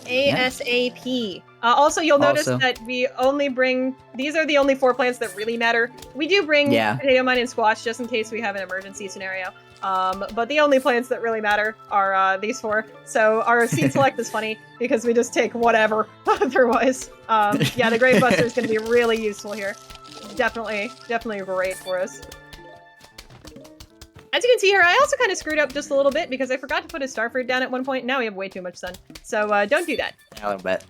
ASAP. Also, you'll notice that we only bring... These are the only 4 plants that really matter. We do bring potato mine and squash just in case we have an emergency scenario. But the only plants that really matter are these 4. So our seed select is funny because we just take whatever otherwise. Yeah, the Grave Buster is going to be really useful here. Definitely great for us. As you can see here, I also kind of screwed up just a little bit because I forgot to put a star fruit down at one point. Now we have way too much sun. So don't do that. A little bit.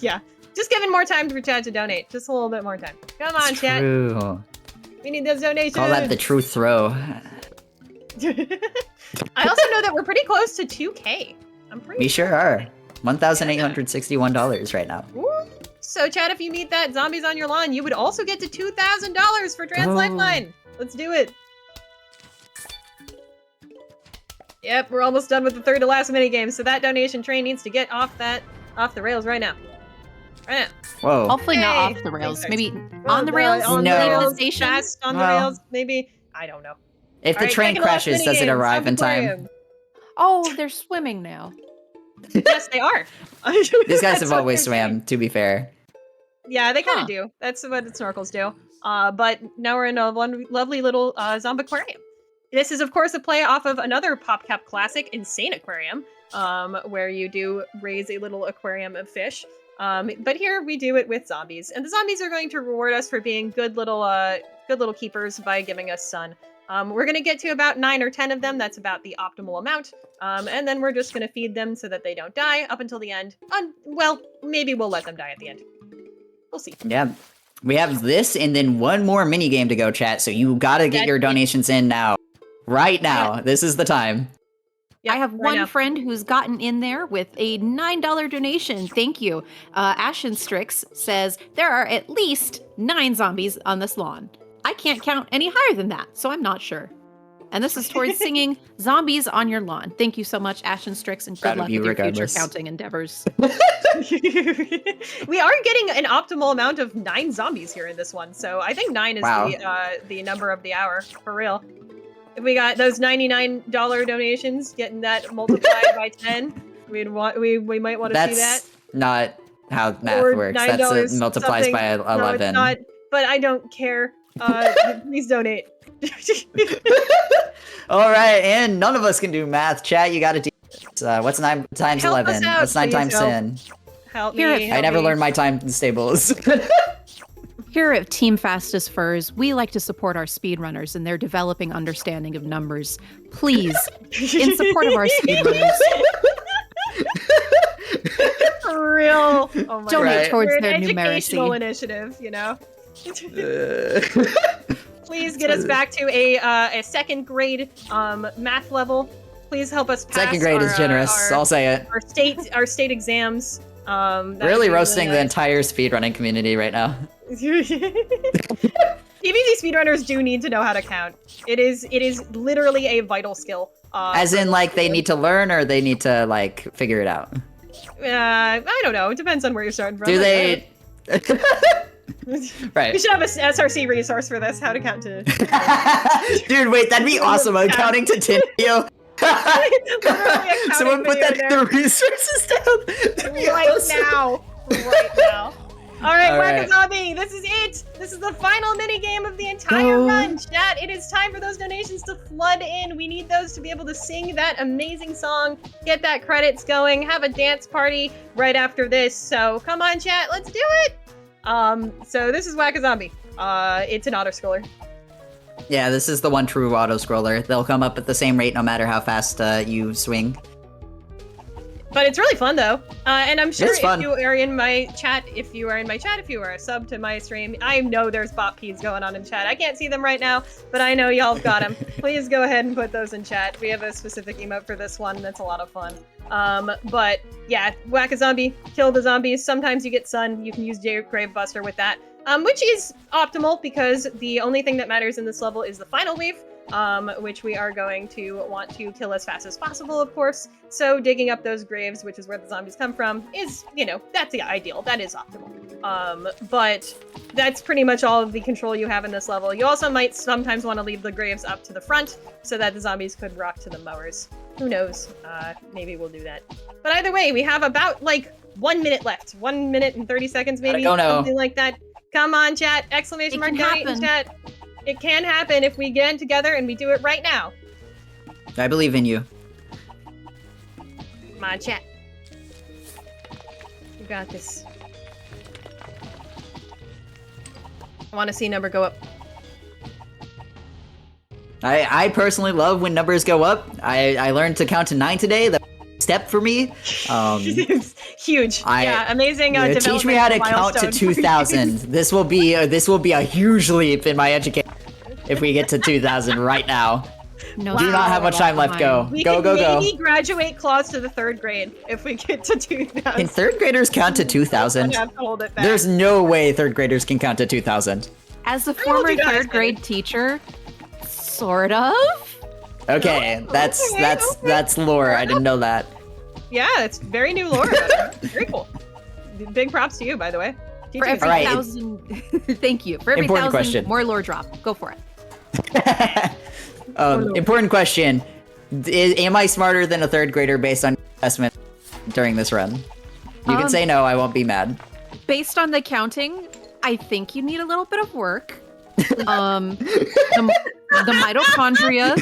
Yeah. Just giving more time for Chad to donate. Just a little bit more time. Come on, Chad. True. We need those donations. Call that the true throw. I also know that we're pretty close to 2K. I'm pretty We sure are. $1,861 right now. Woo. So, Chad, if you meet that Zombies on Your Lawn, you would also get to $2,000 for Trans Lifeline. Let's do it. Yep, we're almost done with the third to last minigame, so that donation train needs to get off the rails right now. Right now. Whoa. Hopefully not off the rails. Maybe on the rails? On No. the rails, The station? fast on the rails, maybe. I don't know. If the Alright, train second to last crashes, does it minigame, arrive in time? Aquarium. Oh, they're swimming now. Yes, they are. These guys have That's what always they're doing. swam, to be fair. Yeah, they kind of do. That's what the snorkels do. But now we're in a lovely little Zombaquarium. This is, of course, a play off of another PopCap classic, Insane Aquarium, where you do raise a little aquarium of fish. But here we do it with zombies, and the zombies are going to reward us for being good little keepers by giving us sun. We're going to get to about 9 or 10 of them. That's about the optimal amount. And then we're just going to feed them so that they don't die up until the end. Well, maybe we'll let them die at the end. We'll see. Yeah. We have this and then one more mini game to go, chat, so you gotta get your donations in now. Right now. This is the time. Yep, I have one friend who's gotten in there with a $9 donation. Thank you. Ashenstrix says, there are at least 9 zombies on this lawn. I can't count any higher than that, so I'm not sure. And this is towards singing Zombies on Your Lawn. Thank you so much, Ashenstrix, and good luck with your future counting endeavors. We are getting an optimal amount of 9 zombies here in this one, so I think 9 is the number of the hour, for real. If we got those $99 donations, getting that multiplied by 10, we might want to see that. That's not how math Or works. $9 That's multiplies something. by 11. No, it's not, but I don't care. Please donate. All right, and none of us can do math. Chat, you gotta do what's 9 times Help 11? us out, What's 9 please times help. 10? Help Here me. at- I never learned my times tables. Here at Team Fastest Furs, we like to support our speedrunners in their developing understanding of numbers. Please, in support of our speedrunners, For real. Oh my donate God. towards We're their an educational numeracy. initiative, you know? Please get us back to a second grade math level. Please help us pass Second grade is generous, our I'll say it. our state exams. That would Really be roasting the nice. entire speedrunning community right now. PvZ speedrunners do need to know how to count. It is literally a vital skill. As in, like, they need to learn or they need to, like, figure it out? I don't know. It depends on where you're starting from. Do they... Right. We should have a SRC resource for this. How to count to. Dude, wait, that'd be awesome. I'm counting to 10 video. Someone put that in the resources down. That'd be awesome. Right now. All right, All right. Wakazabi, this is it. This is the final mini game of the entire run, chat. It is time for those donations to flood in. We need those to be able to sing that amazing song, get that credits going, have a dance party right after this. So come on, chat, let's do it. So this is Wakazabi. It's an auto-scroller. Yeah, this is the one true auto-scroller. They'll come up at the same rate no matter how fast you swing. But it's really fun, though. And I'm sure It's fun. if you are in my chat, if you are a sub to my stream, I know there's bot peas going on in chat. I can't see them right now, but I know y'all have got them. Please go ahead and put those in chat. We have a specific emote for this one that's a lot of fun. But yeah, whack a zombie, kill the zombies. Sometimes you get sun. You can use Grave Buster with that, which is optimal because the only thing that matters in this level is the final wave. Which we are going to want to kill as fast as possible, of course. So digging up those graves, which is where the zombies come from, is, you know, that's the ideal. That is optimal. But that's pretty much all of the control you have in this level. You also might sometimes want to leave the graves up to the front so that the zombies could rock to the mowers. Who knows? Maybe we'll do that. But either way, we have about like 1 minute left. 1 minute and 30 seconds, maybe. Something like that. Come on, chat! Exclamation mark donate in chat. It can happen if we get in together and we do it right now. I believe in you. Come on, chat. You got this. I want to see number go up. I personally love when numbers go up. I learned to count to 9 today. That's a step for me. Huge. Yeah, amazing. Teach me how to count to 2,000. This will be a huge leap in my education if we get to 2,000 right now. No, do not have much time left. Go. We go. can maybe graduate claws to the 3rd grade if we get to 2,000. Can 3rd graders count to 2,000? There's no way 3rd graders can count to 2,000. As a former 3rd grade teacher, sort of. Okay, that's lore. I didn't know that. Yeah, it's very new lore. Very cool. Big props to you, by the way. For every 1,000, thank you. For every 1,000, more lore drop. Go for it. Important question. Am I smarter than a 3rd grader based on assessment during this run? You can say no, I won't be mad. Based on the counting, I think you need a little bit of work. The mitochondria.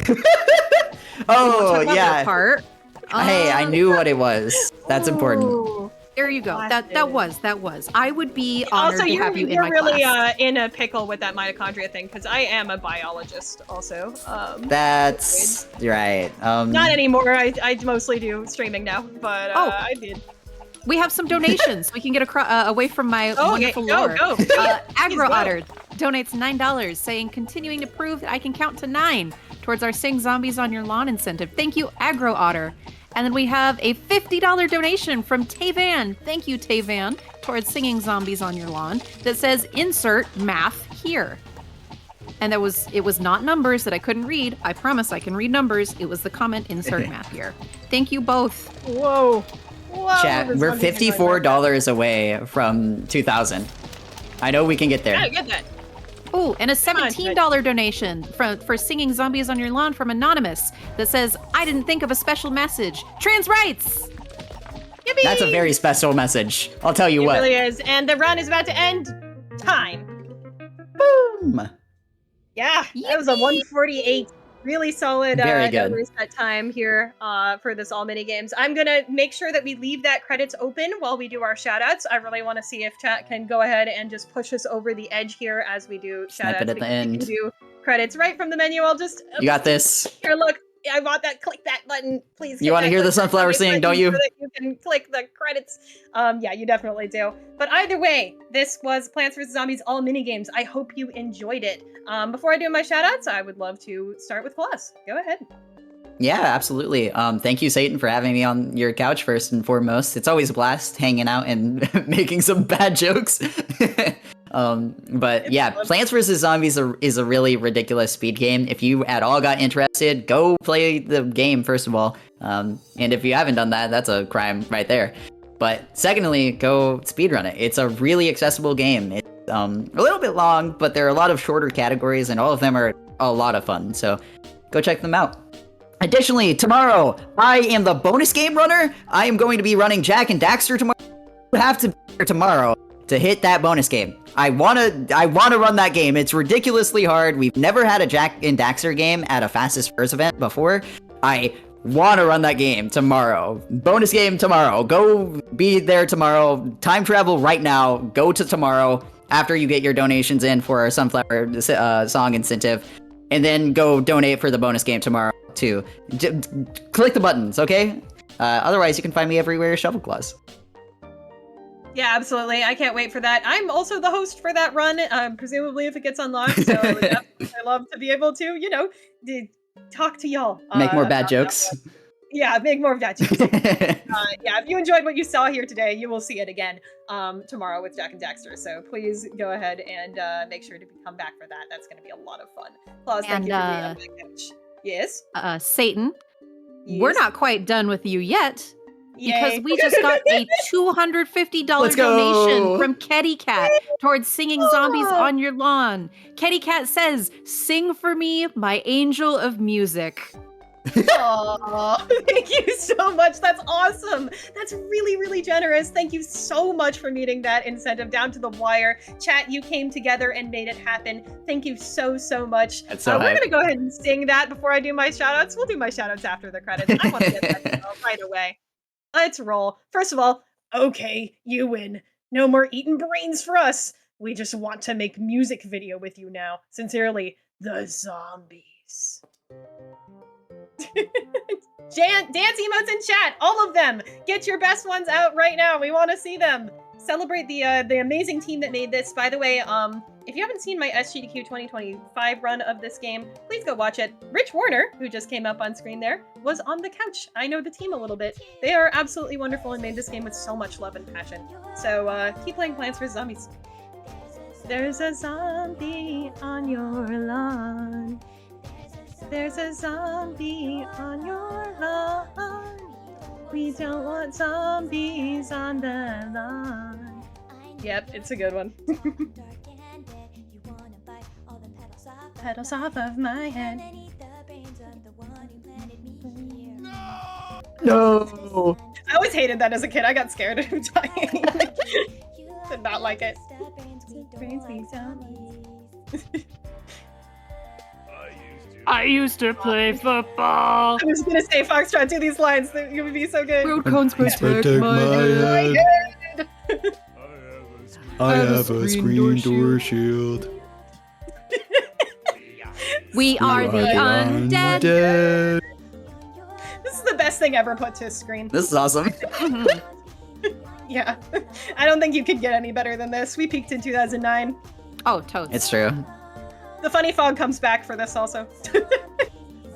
Oh, yeah. Part. Hey, I knew what it was. That's important. There you go. That was. I would be honored to have you in my really, class. in a pickle with that mitochondria thing, because I am a biologist also. That's right. Not anymore. I mostly do streaming now, but I did. We have some donations. We can get away from my wonderful lore. Go. Agro Otter donates $9, saying, continuing to prove that I can count to 9 towards our Sing Zombies on Your Lawn incentive. Thank you, Agro Otter. And then we have a $50 donation from Tayvan. Thank you, Tayvan, towards Singing Zombies on Your Lawn that says, insert math here. And it was not numbers that I couldn't read. I promise I can read numbers. It was the comment, insert math here. Thank you both. Whoa. Chat, we're $54 away from 2,000. I know we can get there. Yeah, get that. Oh, and a $17 donation for Singing Zombies on Your Lawn from Anonymous that says, I didn't think of a special message. Trans rights! Yippee! That's a very special message. I'll tell you what. It really is. And the run is about to end. Time. Boom! Yeah, that was a 148. Really solid numbers that time here for this all mini games. I'm gonna make sure that we leave that credits open while we do our shoutouts. I really want to see if chat can go ahead and just push us over the edge here as we do shoutouts. Snap it at the end. We can do credits right from the menu. I'll just you got this. Here, look. I want that. Click that button, please. You want to hear the sunflower singing, don't you? So that you can click the credits. Yeah, you definitely do. But either way, this was Plants vs. Zombies all mini games. I hope you enjoyed it. Before I do my shoutouts, I would love to start with Claus. Go ahead. Yeah, absolutely. Thank you, Satan, for having me on your couch first and foremost. It's always a blast hanging out and making some bad jokes. But yeah, Plants vs. Zombies is a really ridiculous speed game. If you at all got interested, go play the game, first of all. And if you haven't done that, that's a crime right there. But secondly, go speedrun it. It's a really accessible game. It's a little bit long, but there are a lot of shorter categories, and all of them are a lot of fun. So go check them out. Additionally, tomorrow, I am the bonus game runner. I am going to be running Jack and Daxter tomorrow. You have to be here tomorrow to hit that bonus game. I wanna run that game. It's ridiculously hard. We've never had a Jack and Daxter game at a Fastest First event before. I wanna run that game tomorrow. Bonus game tomorrow. Go be there tomorrow. Time travel right now. Go to tomorrow after you get your donations in for our Sunflower song incentive. And then go donate for the bonus game tomorrow too. Click the buttons, okay? Otherwise, you can find me everywhere, Shovel Claus. Yeah, absolutely. I can't wait for that. I'm also the host for that run, presumably if it gets unlocked. So I love to be able to, talk to y'all. Make more bad jokes. Yeah, make more bad jokes. Yeah, if you enjoyed what you saw here today, you will see it again tomorrow with Jack and Daxter. So please go ahead and make sure to come back for that. That's going to be a lot of fun. Claus, thank you for being on my couch. Yes? Satan, Yes? we're not quite done with you yet. because Yay. we just got a $250 Let's go. donation from Kitty Cat towards singing Zombies Oh. on Your Lawn. Kitty Cat says, "Sing for me, my angel of music." Aw, thank you so much. That's awesome. That's really, really generous. Thank you so much for meeting that incentive down to the wire. Chat, you came together and made it happen. Thank you so, so much. That's so we're hype. going to go ahead and sing that before I do my shout-outs. We'll do my shout-outs after the credits. I want to get that right away. Let's roll. First of all, okay, you win. No more eating brains for us. We just want to make music video with you now. Sincerely, the zombies. Dance emotes in chat, all of them. Get your best ones out right now. We want to see them. Celebrate the amazing team that made this. By the way, if you haven't seen my SGDQ 2025 run of this game, please go watch it. Rich Warner, who just came up on screen there, was on the couch. I know the team a little bit. They are absolutely wonderful and made this game with so much love and passion. So keep playing Plants vs. Zombies. There's a zombie on your lawn. There's a zombie on your lawn. We don't want zombies on the lawn. Yep, it's a good one. Petals off of my head. No. I always hated that as a kid. I got scared of him dying. Did not like it. I used to play football. I was gonna say, Foxtrot, do these lines. You would be so good. Road cones protect Protect my my head. head. I have a screen door shield. We are the undead. undead. This is the best thing ever put to screen. This is awesome. Mhm. Yeah. I don't think you could get any better than this. We peaked in 2009. Oh, totes. It's true. The funny fog comes back for this also.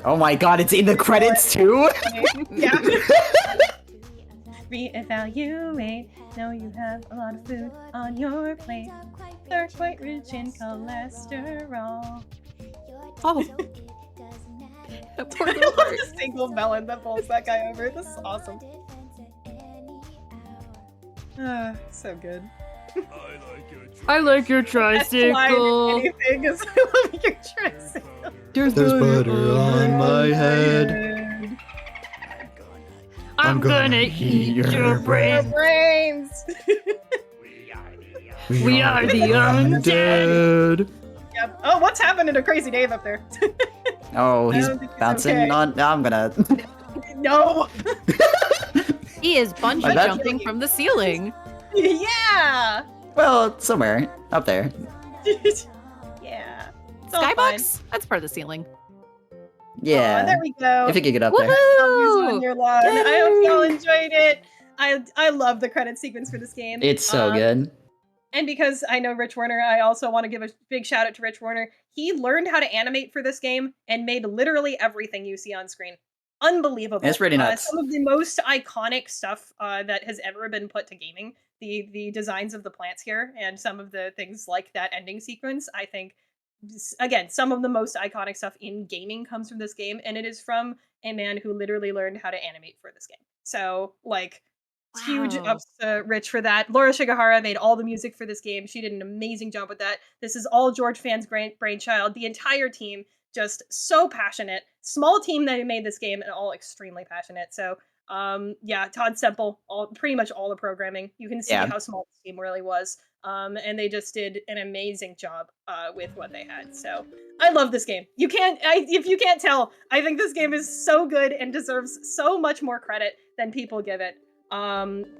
Oh my god, it's in the credits too? Yeah. Reevaluate. Know you have a lot of food on your plate. They're quite rich in cholesterol. Oh. Poor I little love heart. the single melon that pulls that guy over. This is awesome. So good. I like your Best line in tricycle. anything is I love your tricycle. There's butter on my head. I'm gonna eat your brain. Brains. We are the undead. Yep. Oh, what's happening to Crazy Dave up there? Oh, I he's don't think he's bouncing okay. on. No, I'm gonna. No. He is bungee My bad. jumping from the ceiling. Yeah. Well, somewhere up there. Yeah. It's all fine. Skybox? That's part of the ceiling. Yeah. Aw, there we go. If you could get up there. Zombies on Woohoo! your lawn. I hope y'all enjoyed it. I love the credit sequence for this game. It's so good. And because I know Rich Warner, I also want to give a big shout out to Rich Warner. He learned how to animate for this game and made literally everything you see on screen. Unbelievable. It's pretty nuts. Some of the most iconic stuff that has ever been put to gaming. The designs of the plants here and some of the things like that ending sequence, I think, again, some of the most iconic stuff in gaming comes from this game, and it is from a man who literally learned how to animate for this game. So, like, huge Wow. ups to Rich for that. Laura Shigahara made all the music for this game. She did an amazing job with that. This is all George Fan's brainchild. The entire team just so passionate. Small team that made this game and all extremely passionate. So, yeah, Todd Semple, pretty much all the programming. You can see Yeah. how small this team really was. And they just did an amazing job with what they had. So I love this game. If you can't tell, I think this game is so good and deserves so much more credit than people give it.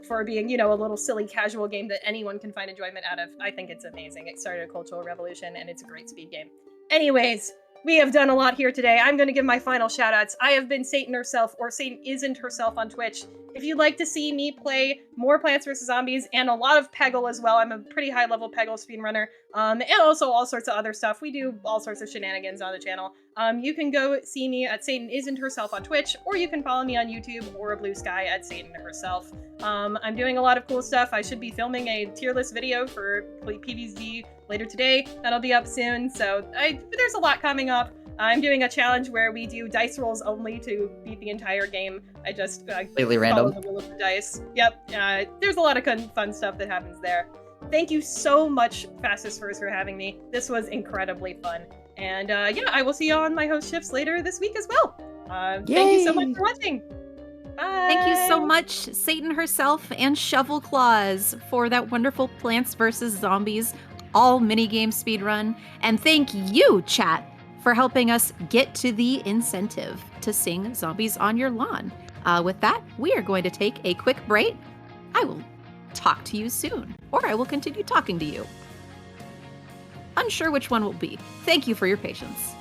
For being, you know, a little silly casual game that anyone can find enjoyment out of. I think it's amazing. It started a cultural revolution and it's a great speed game. Anyways, we have done a lot here today. I'm going to give my final shoutouts. I have been Satan Herself, or Satan Isn't Herself on Twitch. If you'd like to see me play more Plants vs. Zombies and a lot of Peggle as well, I'm a pretty high-level Peggle speedrunner, and also all sorts of other stuff. We do all sorts of shenanigans on the channel. You can go see me at Satan Isn't Herself on Twitch, or you can follow me on YouTube or Blue Sky at Satan Herself. I'm doing a lot of cool stuff. I should be filming a tier list video for PvZ later today. That'll be up soon, so there's a lot coming up. I'm doing a challenge where we do dice rolls only to beat the entire game. I just Completely follow random. the will of the dice. Yep, there's a lot of fun stuff that happens there. Thank you so much, Fastest First, for having me. This was incredibly fun. And yeah, I will see you on my host shifts later this week as well. Thank you so much Yay! for watching. Bye. Thank you so much, Satan herself and Shovel Claws, for that wonderful Plants vs. Zombies all minigame speedrun. And thank you, chat, for helping us get to the incentive to sing Zombies on Your Lawn. With that, we are going to take a quick break. I will talk to you soon, or I will continue talking to you. Unsure which one will be. Thank you for your patience.